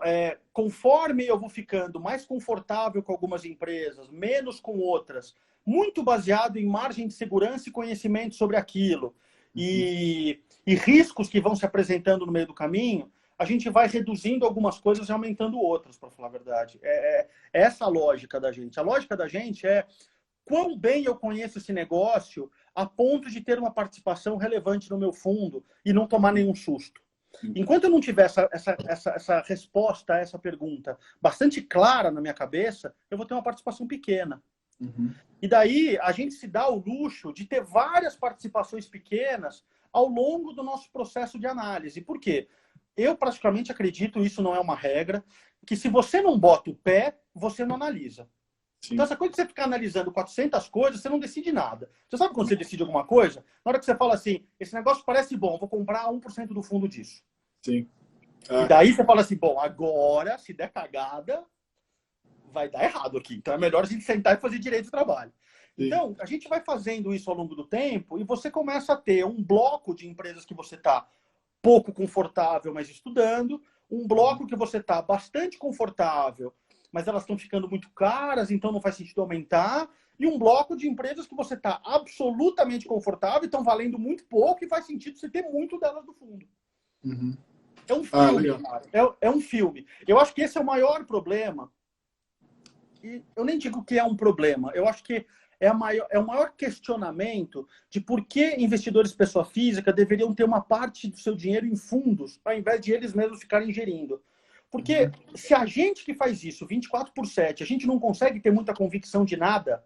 conforme eu vou ficando mais confortável com algumas empresas, menos com outras, muito baseado em margem de segurança e conhecimento sobre aquilo, e riscos que vão se apresentando no meio do caminho, a gente vai reduzindo algumas coisas e aumentando outras, para falar a verdade. É essa a lógica da gente. A lógica da gente é quão bem eu conheço esse negócio a ponto de ter uma participação relevante no meu fundo e não tomar nenhum susto. Enquanto eu não tiver essa resposta a essa pergunta bastante clara na minha cabeça, eu vou ter uma participação pequena. Uhum. E daí a gente se dá o luxo de ter várias participações pequenas ao longo do nosso processo de análise. Por quê? Eu praticamente acredito, isso não é uma regra, que se você não bota o pé, você não analisa. Sim. Então, essa coisa de você ficar analisando 400 coisas, você não decide nada. Você sabe quando você decide alguma coisa? Na hora que você fala assim, esse negócio parece bom, vou comprar 1% do fundo disso. Sim. E daí você fala assim, bom, agora, se der cagada, vai dar errado aqui. Então é melhor a gente sentar e fazer direito do trabalho. Sim. Então, a gente vai fazendo isso ao longo do tempo e você começa a ter um bloco de empresas que você está pouco confortável, mas estudando, um bloco que você está bastante confortável, mas elas estão ficando muito caras, então não faz sentido aumentar, e um bloco de empresas que você está absolutamente confortável, estão valendo muito pouco e faz sentido você ter muito delas no fundo. Uhum. É um filme, cara. É um filme. Eu acho que esse é o maior problema. E eu nem digo que é um problema. Eu acho que é o maior questionamento de por que investidores pessoa física deveriam ter uma parte do seu dinheiro em fundos, ao invés de eles mesmos ficarem gerindo. Porque se a gente que faz isso 24/7, a gente não consegue ter muita convicção de nada,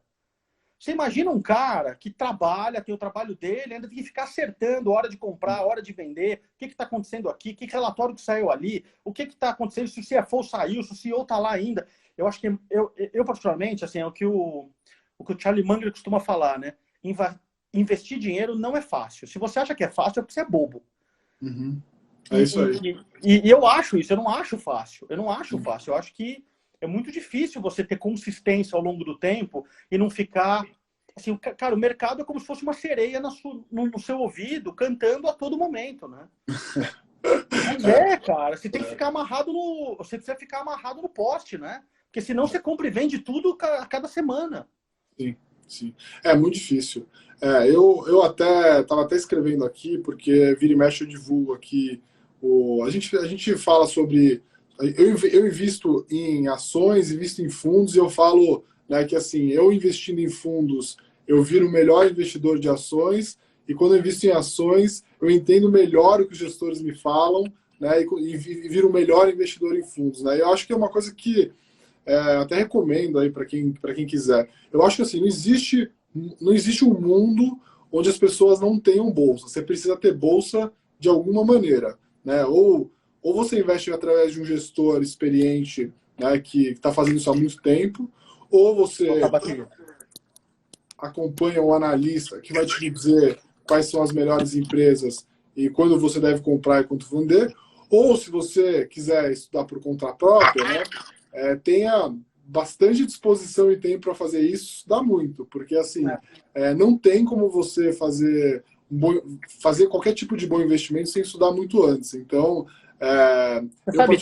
você imagina um cara que trabalha, tem o trabalho dele, ainda tem que ficar acertando hora de comprar, hora de vender, o que está acontecendo aqui, que relatório que saiu ali, o que está acontecendo, se o CFO saiu, se o CEO está lá ainda. Eu acho que, eu particularmente, assim, é o que o Charlie Munger costuma falar, né? Investir dinheiro não é fácil. Se você acha que é fácil, é porque você é bobo. Uhum. É isso aí. E eu acho isso, eu não acho fácil. Eu não acho fácil. Eu acho que é muito difícil você ter consistência ao longo do tempo e não ficar... Assim, cara, o mercado é como se fosse uma sereia no seu ouvido, cantando a todo momento, né? Mas cara, você tem que ficar amarrado você precisa ficar amarrado no poste, né? Porque senão você compra e vende tudo a cada semana. Sim, sim. É muito difícil. Eu estava até escrevendo aqui, porque vira e mexe eu divulgo aqui. A gente fala sobre... Eu invisto em ações, invisto em fundos, e eu falo, né, que assim, eu investindo em fundos, eu viro o melhor investidor de ações, e quando eu invisto em ações, eu entendo melhor o que os gestores me falam, né, e viro o melhor investidor em fundos. Né? Eu acho que é uma coisa que até recomendo aí para quem quiser. Eu acho que assim, não existe um mundo onde as pessoas não tenham bolsa. Você precisa ter bolsa de alguma maneira, né? Ou você investe através de um gestor experiente, né, que está fazendo isso há muito tempo, ou você acompanha um analista que vai te dizer quais são as melhores empresas e quando você deve comprar e quando vender, ou se você quiser estudar por conta própria, né, tenha bastante disposição e tempo para fazer isso, dá muito, porque assim, não tem como você fazer qualquer tipo de bom investimento sem estudar muito antes. Então, você sabe,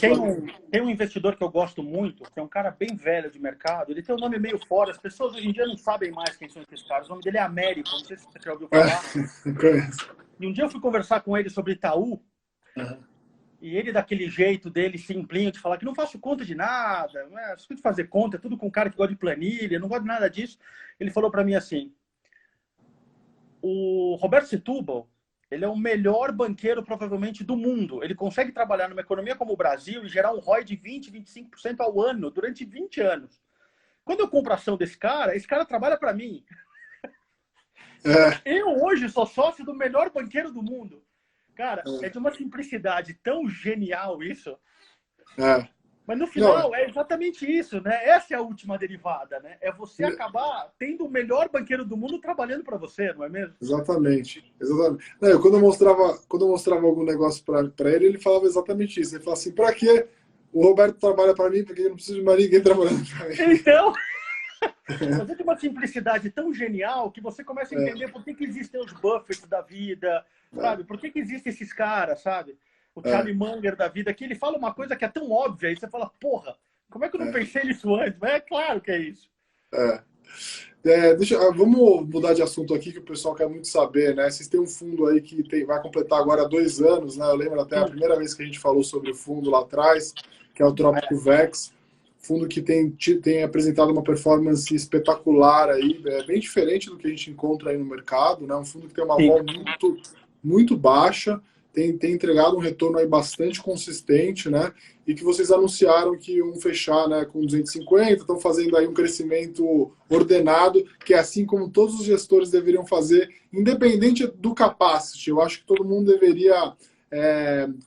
tem um investidor que eu gosto muito, que é um cara bem velho de mercado, ele tem um nome meio fora, as pessoas hoje em dia não sabem mais quem são esses caras, o nome dele é Américo, não sei se você já ouviu falar. E um dia eu fui conversar com ele sobre Itaú, e ele, daquele jeito dele, simplinho, de falar que não faço conta de nada, não é de fazer conta, é tudo com um cara que gosta de planilha, não gosta de nada disso. Ele falou para mim assim, o Roberto Setúbal, ele é o melhor banqueiro, provavelmente, do mundo. Ele consegue trabalhar numa economia como o Brasil e gerar um ROI de 20%, 25% ao ano, durante 20 anos. Quando eu compro a ação desse cara, esse cara trabalha para mim. Eu, hoje, sou sócio do melhor banqueiro do mundo. Cara, é de uma simplicidade tão genial isso. Mas no final é exatamente isso, né? Essa é a última derivada, né? É você acabar tendo o melhor banqueiro do mundo trabalhando para você, não é mesmo? Exatamente. Não, quando eu mostrava algum negócio para ele, ele falava exatamente isso. Ele falava assim, para que o Roberto trabalha para mim, porque eu não preciso de mais ninguém trabalhando para mim. Então, Mas é de uma simplicidade tão genial que você começa a entender por que existem os Buffett da vida, sabe? Por que existem esses caras, sabe? O Charlie Munger da vida, que ele fala uma coisa que é tão óbvia, aí você fala, porra, como é que eu não pensei nisso antes? Mas é claro que é isso. Vamos mudar de assunto aqui, que o pessoal quer muito saber, né? Vocês têm um fundo aí que vai completar agora 2 anos, né? Eu lembro até a primeira vez que a gente falou sobre o fundo lá atrás, que é o Trópico Vex, fundo que tem apresentado uma performance espetacular aí, bem diferente do que a gente encontra aí no mercado, né? Um fundo que tem uma vol muito, muito baixa, tem entregado um retorno aí bastante consistente, né? E que vocês anunciaram que iam fechar, né, com 250, estão fazendo aí um crescimento ordenado, que é assim como todos os gestores deveriam fazer, independente do capacity. Eu acho que todo mundo deveria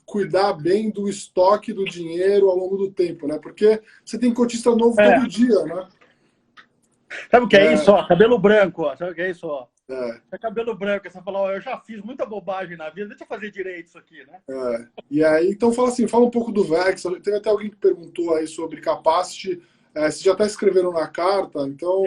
cuidar bem do estoque do dinheiro ao longo do tempo, né? Porque você tem cotista novo todo dia, né? Sabe o que é isso? Ó, cabelo branco, ó. Sabe o que é isso? Ó? É cabelo branco. Você fala, ó, eu já fiz muita bobagem na vida, deixa eu fazer direito isso aqui, né? E aí, então fala um pouco do Vex. Teve até alguém que perguntou aí sobre capacity. Vocês já até escreveram na carta, então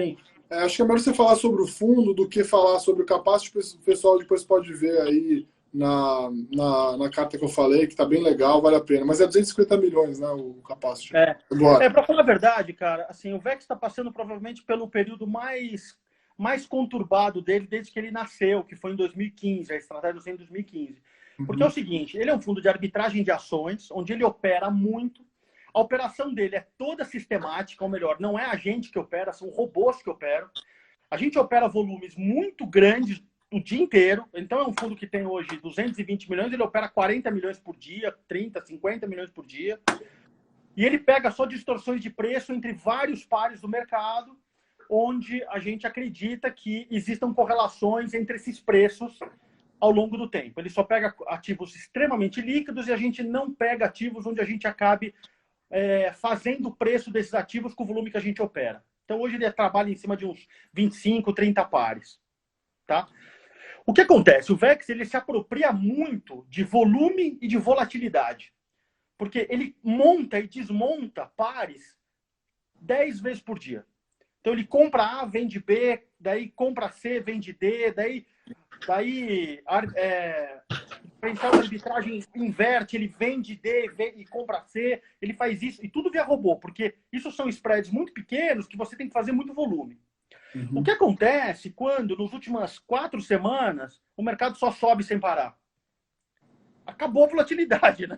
acho que é melhor você falar sobre o fundo do que falar sobre o capacity. O pessoal depois pode ver aí na carta que eu falei, que tá bem legal, vale a pena. Mas é 250 milhões, né, o capacity. Para falar a verdade, cara, assim, o Vex está passando provavelmente pelo período mais conturbado dele desde que ele nasceu, que foi em 2015, a estratégia foi em 2015. Porque é o seguinte, ele é um fundo de arbitragem de ações, onde ele opera muito. A operação dele é toda sistemática, ou melhor, não é a gente que opera, são robôs que operam. A gente opera volumes muito grandes o dia inteiro. Então é um fundo que tem hoje 220 milhões, ele opera 40 milhões por dia, 30, 50 milhões por dia. E ele pega só distorções de preço entre vários pares do mercado, onde a gente acredita que existam correlações entre esses preços ao longo do tempo. Ele só pega ativos extremamente líquidos e a gente não pega ativos onde a gente acabe fazendo o preço desses ativos com o volume que a gente opera. Então, hoje ele trabalha em cima de uns 25, 30 pares. Tá? O que acontece? O VEX ele se apropria muito de volume e de volatilidade. Porque ele monta e desmonta pares 10 vezes por dia. Então ele compra A, vende B, daí compra C, vende D, daí diferencial de arbitragem inverte, ele vende D e compra C, ele faz isso, e tudo via robô, porque isso são spreads muito pequenos que você tem que fazer muito volume. O que acontece quando, nas últimas 4 semanas, o mercado só sobe sem parar? Acabou a volatilidade, né?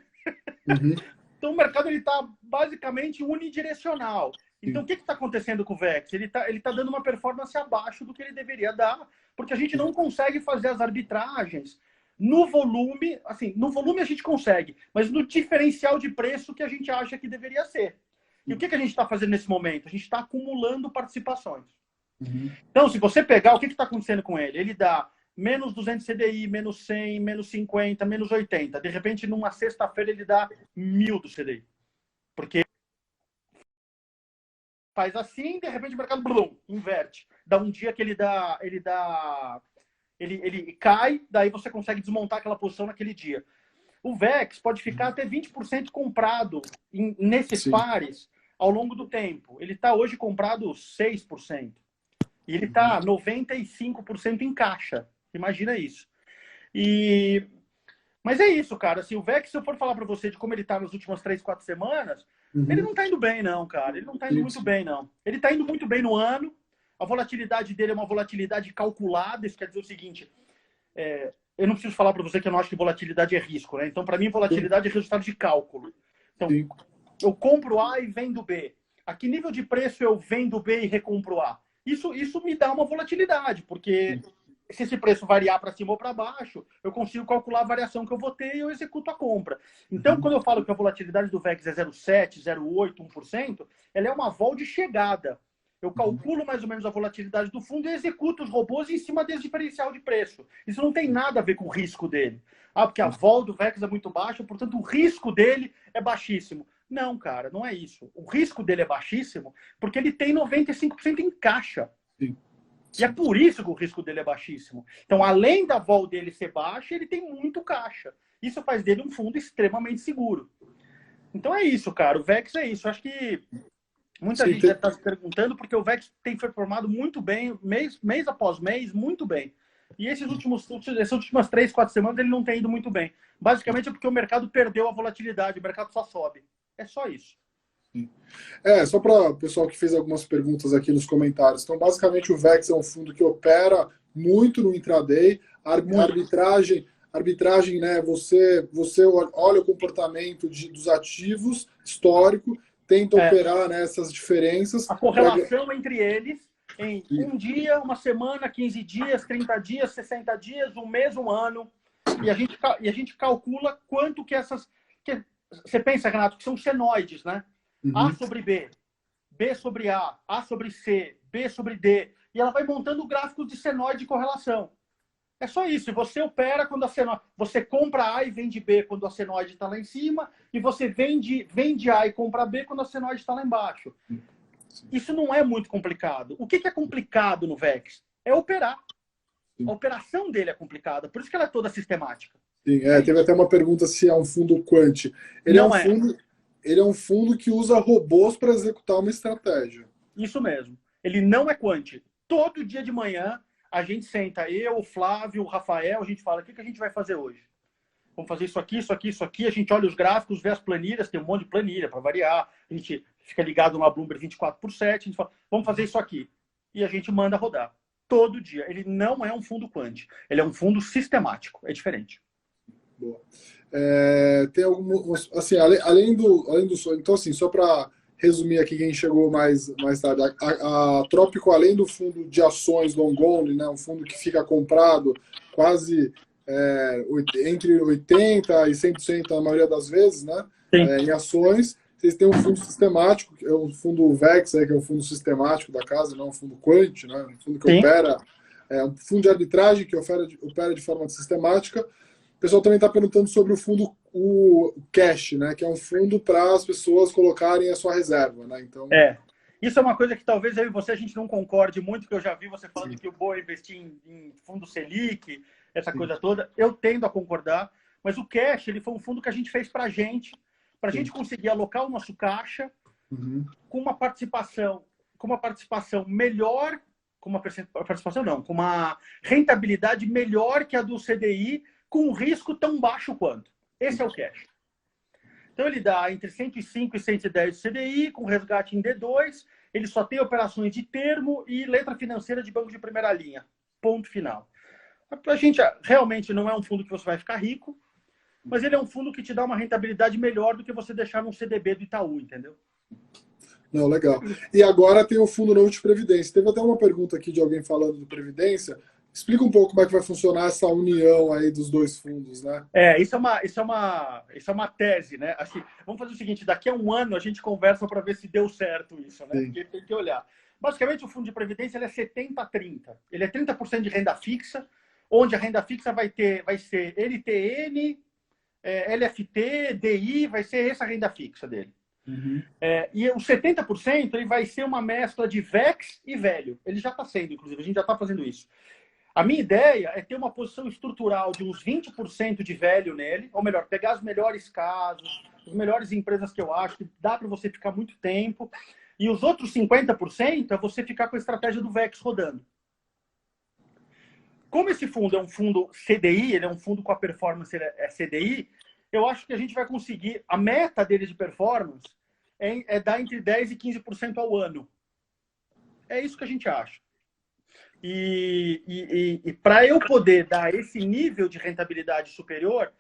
Então o mercado está basicamente unidirecional. Então, o que está acontecendo com o VEX? Ele tá dando uma performance abaixo do que ele deveria dar, porque a gente não consegue fazer as arbitragens no volume. Assim, no volume a gente consegue, mas no diferencial de preço que a gente acha que deveria ser. E o que a gente está fazendo nesse momento? A gente está acumulando participações. Então, se você pegar, o que está acontecendo com ele? Ele dá menos 200 CDI, menos 100, menos 50, menos 80. De repente, numa sexta-feira, ele dá 1000 do CDI. Porque faz assim, de repente o mercado blum, inverte. Dá um dia que ele cai, daí você consegue desmontar aquela posição naquele dia. O VEX pode ficar até 20% comprado nesses pares ao longo do tempo. Ele está hoje comprado 6%. E ele está 95% em caixa. Imagina isso. Mas é isso, cara. Assim, o VEX, se eu for falar para você de como ele está nas últimas 3, 4 semanas, ele não está indo bem, não, cara. Ele não está indo muito bem, não. Ele está indo muito bem no ano. A volatilidade dele é uma volatilidade calculada. Isso quer dizer o seguinte, eu não preciso falar para você que eu não acho que volatilidade é risco, né? Então, para mim, volatilidade é resultado de cálculo. Então, eu compro A e vendo B. A que nível de preço eu vendo B e recompro A? Isso me dá uma volatilidade, porque se esse preço variar para cima ou para baixo, eu consigo calcular a variação que eu vou ter e eu executo a compra. Então, quando eu falo que a volatilidade do VEX é 0,7, 0,8, 1%, ela é uma vol de chegada. Eu calculo mais ou menos a volatilidade do fundo e executo os robôs em cima desse diferencial de preço. Isso não tem nada a ver com o risco dele. Porque a vol do VEX é muito baixa, portanto o risco dele é baixíssimo. Não, cara, não é isso. O risco dele é baixíssimo porque ele tem 95% em caixa. E é por isso que o risco dele é baixíssimo. Então, além da vol dele ser baixa, ele tem muito caixa. Isso faz dele um fundo extremamente seguro. Então é isso, cara. O VEX é isso. Eu acho que Muita gente já está se perguntando porque o VEX tem performado muito bem, mês após mês, muito bem. E essas últimas 3, 4 semanas ele não tem ido muito bem. Basicamente é porque o mercado perdeu a volatilidade, o mercado só sobe. É só isso. Só para o pessoal que fez algumas perguntas aqui nos comentários. Então, basicamente, o VEX é um fundo que opera muito no intraday. Arbitragem, né? Você olha o comportamento dos ativos histórico, tenta operar nessas diferenças. A correlação entre eles em um dia, uma semana, 15 dias, 30 dias, 60 dias, um mês, um ano. E a gente calcula quanto que essas... Você pensa, Renato, que são senoides, né? A sobre B, B sobre A sobre C, B sobre D. E ela vai montando gráficos de senoide de correlação. É só isso. E você opera quando a senoide... Você compra A e vende B quando a senoide está lá em cima. E você vende A e compra B quando a senoide está lá embaixo. Isso não é muito complicado. O que é complicado no VEX? É operar. A operação dele é complicada. Por isso que ela é toda sistemática. Sim, teve até uma pergunta se é um fundo quant. Ele é um fundo que usa robôs para executar uma estratégia. Isso mesmo. Ele não é quant. Todo dia de manhã, a gente senta, eu, o Flávio, o Rafael, a gente fala, o que a gente vai fazer hoje? Vamos fazer isso aqui, isso aqui, isso aqui. A gente olha os gráficos, vê as planilhas, tem um monte de planilha para variar. A gente fica ligado numa Bloomberg 24/7, a gente fala, vamos fazer isso aqui. E a gente manda rodar. Todo dia. Ele não é um fundo quant. Ele é um fundo sistemático. É diferente. Boa. Tem alguns, assim, além do então, assim, só para resumir aqui quem chegou mais tarde, a Trópico, além do fundo de ações long only, né, um fundo que fica comprado quase entre 80% e 100% na maioria das vezes, né, em ações, vocês têm um fundo sistemático, que é um fundo VEX, que é um fundo sistemático da casa, não um fundo quant, né, um fundo que opera, um fundo de arbitragem que opera de forma sistemática. O pessoal também está perguntando sobre o fundo, o cash, né? Que é um fundo para as pessoas colocarem a sua reserva, né? Então... Isso é uma coisa que talvez eu e você a gente não concorde muito, que eu já vi você falando que o bom é investir em fundo Selic, essa coisa toda. Eu tendo a concordar, mas o cash ele foi um fundo que a gente fez para a gente conseguir alocar o nosso caixa com uma participação melhor, com uma rentabilidade melhor que a do CDI, com um risco tão baixo quanto. Esse é o cash. Então, ele dá entre 105 e 110 de CDI, com resgate em D2. Ele só tem operações de termo e letra financeira de banco de primeira linha. Ponto final. A gente realmente não é um fundo que você vai ficar rico, mas ele é um fundo que te dá uma rentabilidade melhor do que você deixar num CDB do Itaú, entendeu? Não, legal. E agora tem o Fundo Novo de Previdência. Teve até uma pergunta aqui de alguém falando do Previdência. Explica um pouco como é que vai funcionar essa união aí dos dois fundos, né? Isso é uma tese, né? Assim, vamos fazer o seguinte, daqui a um ano a gente conversa para ver se deu certo isso, né? Porque tem que olhar. Basicamente, o fundo de previdência ele é 70-30. Ele é 30% de renda fixa, onde a renda fixa vai ser LTN, LFT, DI, vai ser essa renda fixa dele. E os 70% ele vai ser uma mescla de VEX e velho. Ele já está sendo, inclusive, a gente já está fazendo isso. A minha ideia é ter uma posição estrutural de uns 20% de velho nele, ou melhor, pegar os melhores casos, as melhores empresas que eu acho que dá para você ficar muito tempo, e os outros 50% é você ficar com a estratégia do VEX rodando. Como esse fundo é um fundo CDI, ele é um fundo com a performance CDI, eu acho que a gente vai conseguir, a meta dele de performance é dar entre 10% e 15% ao ano. É isso que a gente acha. E para eu poder dar esse nível de rentabilidade superior,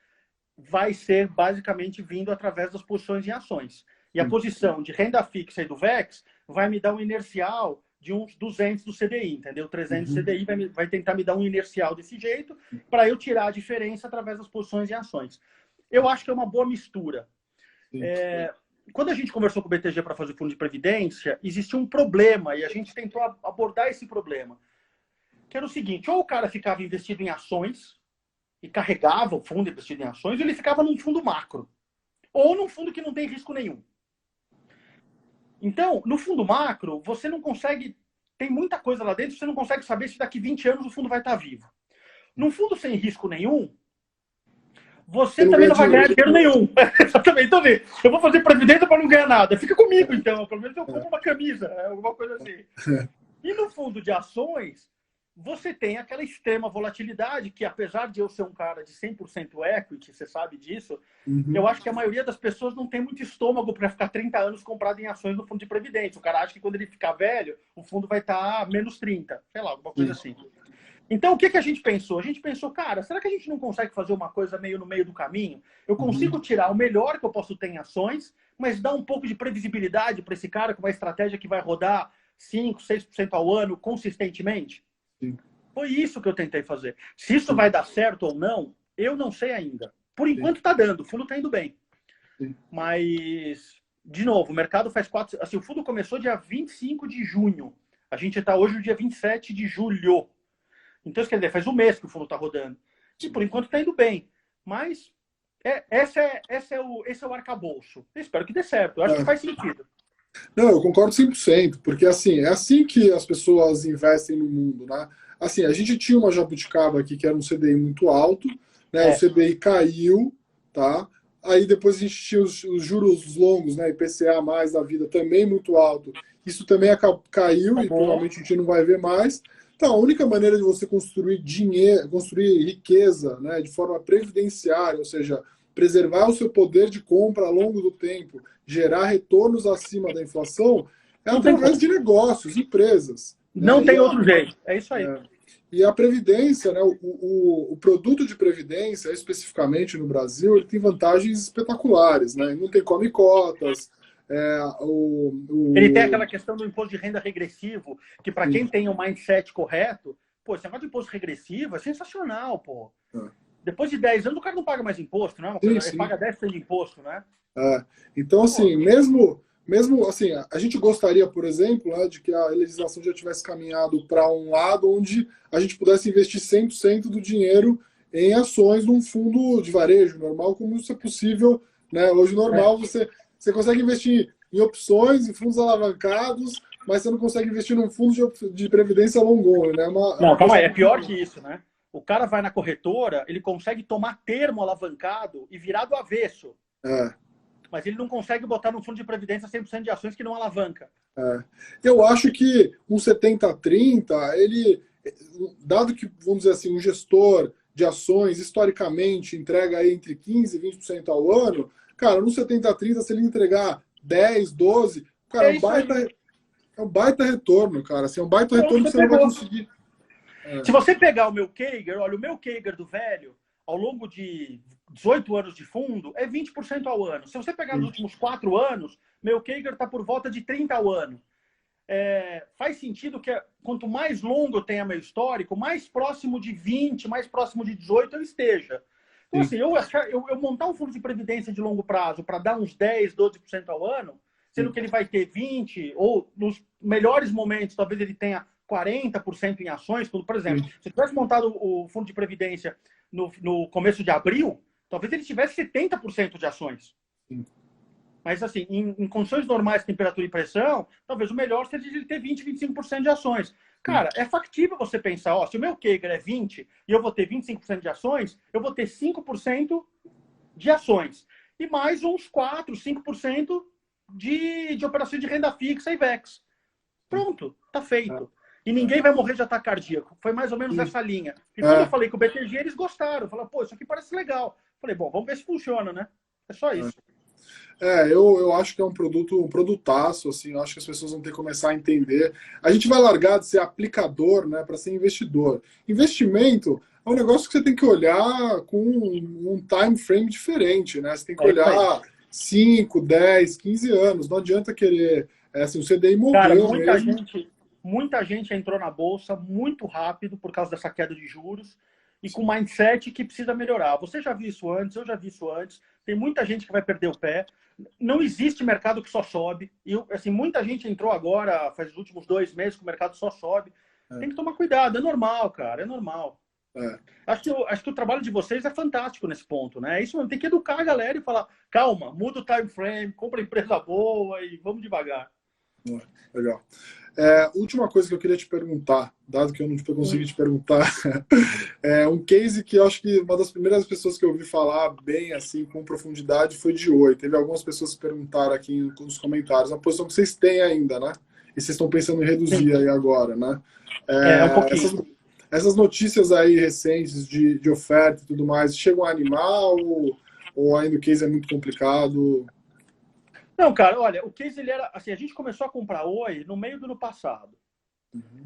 vai ser basicamente vindo através das posições em ações. E a posição de renda fixa e do VEX vai me dar um inercial de uns 200 do CDI, entendeu? 300 do CDI vai tentar me dar um inercial desse jeito para eu tirar a diferença através das posições em ações. Eu acho que é uma boa mistura. Quando a gente conversou com o BTG para fazer o fundo de previdência, existia um problema e a gente tentou abordar esse problema. Que era o seguinte, ou o cara ficava investido em ações e carregava o fundo investido em ações, ou ele ficava num fundo macro. Ou num fundo que não tem risco nenhum. Então, no fundo macro, você não consegue... Tem muita coisa lá dentro, você não consegue saber se daqui 20 anos o fundo vai estar vivo. Num fundo sem risco nenhum, você também não vai ganhar dinheiro nenhum. Exatamente. Então, assim, eu vou fazer previdência para não ganhar nada. Fica comigo, então. Pelo menos eu compro uma camisa, alguma coisa assim. E no fundo de ações, você tem aquela extrema volatilidade, que apesar de eu ser um cara de 100% equity, você sabe disso, eu acho que a maioria das pessoas não tem muito estômago para ficar 30 anos comprado em ações no fundo de previdência. O cara acha que quando ele ficar velho, o fundo vai estar menos 30, sei lá, alguma coisa assim. Então, o que a gente pensou? A gente pensou, cara, será que a gente não consegue fazer uma coisa meio no meio do caminho? Eu consigo tirar o melhor que eu posso ter em ações, mas dar um pouco de previsibilidade para esse cara com uma estratégia que vai rodar 5, 6% ao ano consistentemente? Sim. Foi isso que eu tentei fazer. Se isso vai dar certo ou não, eu não sei ainda. Por enquanto está dando, o fundo está indo bem. Sim. Mas, de novo, o mercado faz 4... Assim, o fundo começou dia 25 de junho. A gente está hoje no dia 27 de julho. Então, quer dizer, faz um mês que o fundo está rodando. E por enquanto está indo bem. Mas esse é o arcabouço. Eu espero que dê certo. Eu acho que faz sentido. Não, eu concordo 100%, porque assim, é assim que as pessoas investem no mundo, né? Assim, a gente tinha uma jabuticaba aqui que era um CDI muito alto, né? O CDI caiu, tá? Aí depois a gente tinha os juros longos, né? IPCA mais da vida também muito alto. Isso também caiu e provavelmente a gente não vai ver mais. Então, a única maneira de você construir dinheiro, construir riqueza, né, de forma previdenciária, ou seja, preservar o seu poder de compra ao longo do tempo, gerar retornos acima da inflação, é através de negócios, empresas. Não né? tem outro jeito. É isso aí. E a Previdência, né, o produto de Previdência, especificamente no Brasil, ele tem vantagens espetaculares. Né? Não tem come-cotas. Ele tem aquela questão do imposto de renda regressivo, que para quem tem o mindset correto, pô, esse negócio de imposto regressivo é sensacional, pô. Depois de 10 anos, o cara não paga mais imposto, né? Ele paga 10% de imposto, né? Então, assim, mesmo assim, a gente gostaria, por exemplo, né, de que a legislação já tivesse caminhado para um lado onde a gente pudesse investir 100% do dinheiro em ações num fundo de varejo normal, como isso é possível, né? Hoje, normal, você consegue investir em opções, em fundos alavancados, mas você não consegue investir num fundo de previdência long only, né? Não, calma aí, é pior que isso, né? O cara vai na corretora, ele consegue tomar termo alavancado e virar do avesso. Mas ele não consegue botar no fundo de previdência 100% de ações que não alavanca. Eu acho que um 70-30, ele, dado que, vamos dizer assim, um gestor de ações, historicamente, entrega aí entre 15% e 20% ao ano, cara, no 70-30, se ele entregar 10, 12, cara, é um baita retorno, cara. Assim, é um baita retorno que você não vai conseguir. Se você pegar o meu Kager, olha, o meu Kager do velho, ao longo de 18 anos de fundo, é 20% ao ano. Se você pegar nos últimos 4 anos, meu Kager está por volta de 30% ao ano. Faz sentido que quanto mais longo eu tenha meu histórico, mais próximo de 20, mais próximo de 18 eu esteja. Então, assim, eu montar um fundo de previdência de longo prazo para dar uns 10, 12% ao ano, sendo que ele vai ter 20%, ou nos melhores momentos, talvez ele tenha 40% em ações. Por exemplo, se eu tivesse montado o fundo de previdência no começo de abril, talvez ele tivesse 70% de ações. Mas, assim, em condições normais, temperatura e pressão, talvez o melhor seja ele ter 20, 25% de ações. Cara, é factível você pensar, ó, se o meu Kager é 20 e eu vou ter 25% de ações, eu vou ter 5% de ações. E mais uns 4, 5% de operações de renda fixa e VEX. Pronto, tá feito. E ninguém vai morrer de ataque cardíaco. Foi mais ou menos essa linha. E quando eu falei com o BTG, eles gostaram. Falaram, pô, isso aqui parece legal. Falei, bom, vamos ver se funciona, né? É só isso. Eu acho que é um produtaço, assim, eu acho que as pessoas vão ter que começar a entender. A gente vai largar de ser aplicador, né, para ser investidor. Investimento é um negócio que você tem que olhar com um time frame diferente, né? Você tem que olhar 5, 10, 15 anos. Não adianta querer, assim, o CDI morreu. Cara, muita gente entrou na bolsa muito rápido por causa dessa queda de juros e com mindset que precisa melhorar. Você já viu isso antes, eu já vi isso antes. Tem muita gente que vai perder o pé. Não existe mercado que só sobe. E, assim, muita gente entrou agora, faz os últimos 2 meses que o mercado só sobe. Tem que tomar cuidado. É normal, cara. É normal. Acho que o trabalho de vocês é fantástico nesse ponto, né? Isso tem que educar a galera e falar, calma, muda o time frame, compra empresa boa e vamos devagar. Legal. Última coisa que eu queria te perguntar, dado que eu não consegui te perguntar, é um case que eu acho que uma das primeiras pessoas que eu ouvi falar bem, assim, com profundidade, foi de Oi. Teve algumas pessoas que perguntaram aqui nos comentários, a posição que vocês têm ainda, né? E vocês estão pensando em reduzir aí agora, né? Um pouquinho. Essas notícias aí recentes de oferta e tudo mais, chegam a animar ou ainda o case é muito complicado? Não, cara, olha, o case ele era assim, a gente começou a comprar Oi no meio do ano passado.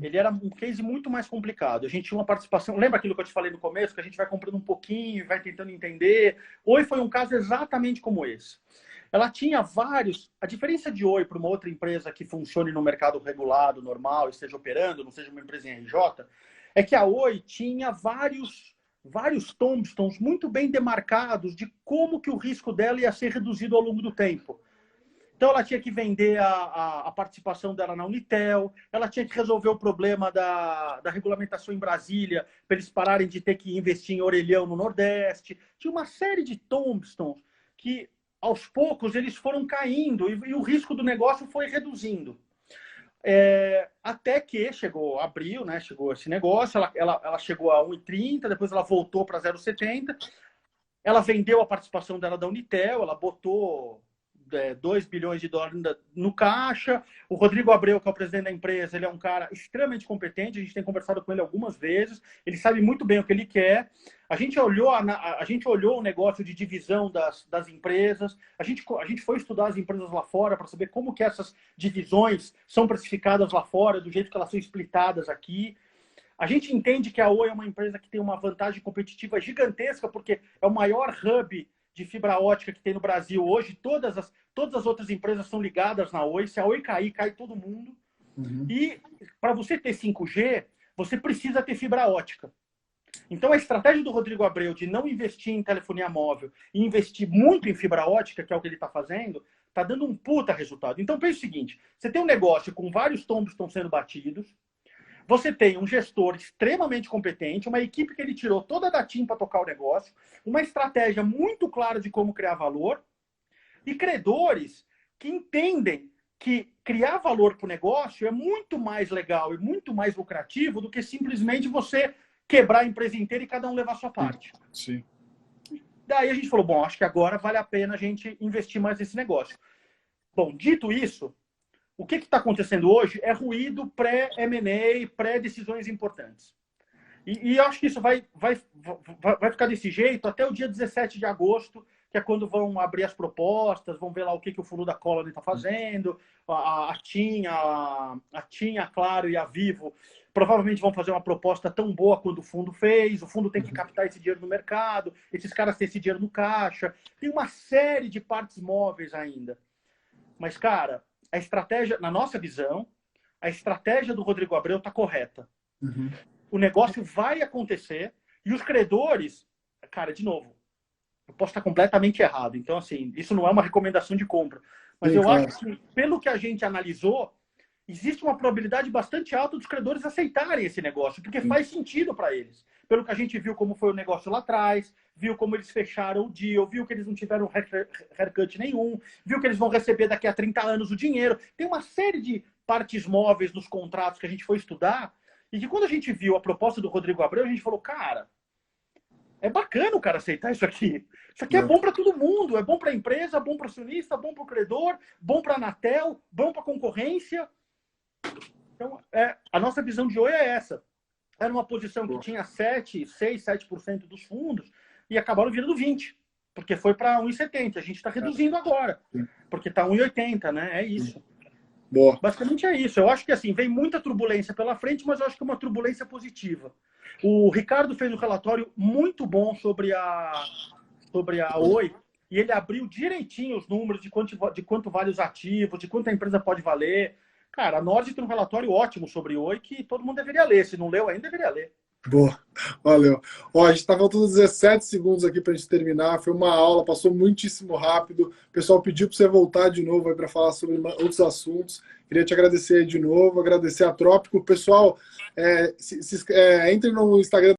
Ele era um case muito mais complicado. A gente tinha uma participação. Lembra aquilo que eu te falei no começo, que a gente vai comprando um pouquinho, vai tentando entender? Oi foi um caso exatamente como esse. Ela tinha vários. A diferença de Oi para uma outra empresa que funcione no mercado regulado, normal, esteja operando, não seja uma empresa em RJ, é que a Oi tinha vários tombstones muito bem demarcados de como que o risco dela ia ser reduzido ao longo do tempo. Então, ela tinha que vender a participação dela na Unitel, ela tinha que resolver o problema da regulamentação em Brasília, para eles pararem de ter que investir em orelhão no Nordeste. Tinha uma série de tombstones que, aos poucos, eles foram caindo e o risco do negócio foi reduzindo. Até que chegou abril, né? Chegou esse negócio, ela chegou a 1,30, depois ela voltou para 0,70. Ela vendeu a participação dela da Unitel, ela botou 2 bilhões de dólares no caixa. O Rodrigo Abreu, que é o presidente da empresa, ele é um cara extremamente competente, a gente tem conversado com ele algumas vezes, ele sabe muito bem o que ele quer. A gente olhou o negócio de divisão das empresas, a gente foi estudar as empresas lá fora para saber como que essas divisões são precificadas lá fora, do jeito que elas são splitadas aqui. A gente entende que a Oi é uma empresa que tem uma vantagem competitiva gigantesca, porque é o maior hub de fibra ótica que tem no Brasil hoje. Todas as outras empresas são ligadas na Oi. Se a Oi cair, cai todo mundo. Uhum. E para você ter 5G, você precisa ter fibra ótica. Então, a estratégia do Rodrigo Abreu de não investir em telefonia móvel e investir muito em fibra ótica, que é o que ele está fazendo, está dando um puta resultado. Então, pense o seguinte, você tem um negócio com vários tombos que estão sendo batidos, você tem um gestor extremamente competente, uma equipe que ele tirou toda da TIM para tocar o negócio, uma estratégia muito clara de como criar valor, e credores que entendem que criar valor para o negócio é muito mais legal e muito mais lucrativo do que simplesmente você quebrar a empresa inteira e cada um levar a sua parte. Sim. Daí a gente falou, bom, acho que agora vale a pena a gente investir mais nesse negócio. Bom, dito isso, o que está acontecendo hoje é ruído pré-M&A, pré-decisões importantes. E eu acho que isso vai ficar desse jeito até o dia 17 de agosto, que é quando vão abrir as propostas, vão ver lá o que o fundo da Colony está fazendo, a TIM, a Claro e a Vivo provavelmente vão fazer uma proposta tão boa quanto o fundo fez, o fundo tem que captar esse dinheiro no mercado, esses caras têm esse dinheiro no caixa, tem uma série de partes móveis ainda. Mas, cara, a estratégia, na nossa visão, a estratégia do Rodrigo Abreu está correta. Uhum. O negócio vai acontecer e os credores, cara, de novo, eu posso estar completamente errado. Então, assim, isso não é uma recomendação de compra. Mas sim, eu acho que, pelo que a gente analisou, existe uma probabilidade bastante alta dos credores aceitarem esse negócio, porque faz sentido para eles. Pelo que a gente viu como foi o negócio lá atrás, viu como eles fecharam o deal, viu que eles não tiveram haircut nenhum, viu que eles vão receber daqui a 30 anos o dinheiro. Tem uma série de partes móveis nos contratos que a gente foi estudar e que quando a gente viu a proposta do Rodrigo Abreu, a gente falou, cara, é bacana o cara aceitar isso aqui. Isso aqui é bom para todo mundo, é bom para a empresa, bom para o acionista, bom para o credor, bom para a Anatel, bom para a concorrência. Então, a nossa visão de hoje é essa. Era uma posição que tinha 7% dos fundos e acabaram virando 20%, porque foi para 1,70%. A gente está reduzindo agora, porque está 1,80%, né? É isso. Boa. Basicamente é isso. Eu acho que assim, vem muita turbulência pela frente, mas eu acho que é uma turbulência positiva. O Ricardo fez um relatório muito bom sobre a Oi, e ele abriu direitinho os números de quanto vale os ativos, de quanto a empresa pode valer. Cara, a Nord tem um relatório ótimo sobre Oi que todo mundo deveria ler. Se não leu ainda, deveria ler. Boa, valeu. Ó, a gente está faltando 17 segundos aqui para a gente terminar. Foi uma aula, passou muitíssimo rápido. O pessoal pediu para você voltar de novo para falar sobre outros assuntos. Queria te agradecer de novo, agradecer a Trópico. Pessoal, entre no Instagram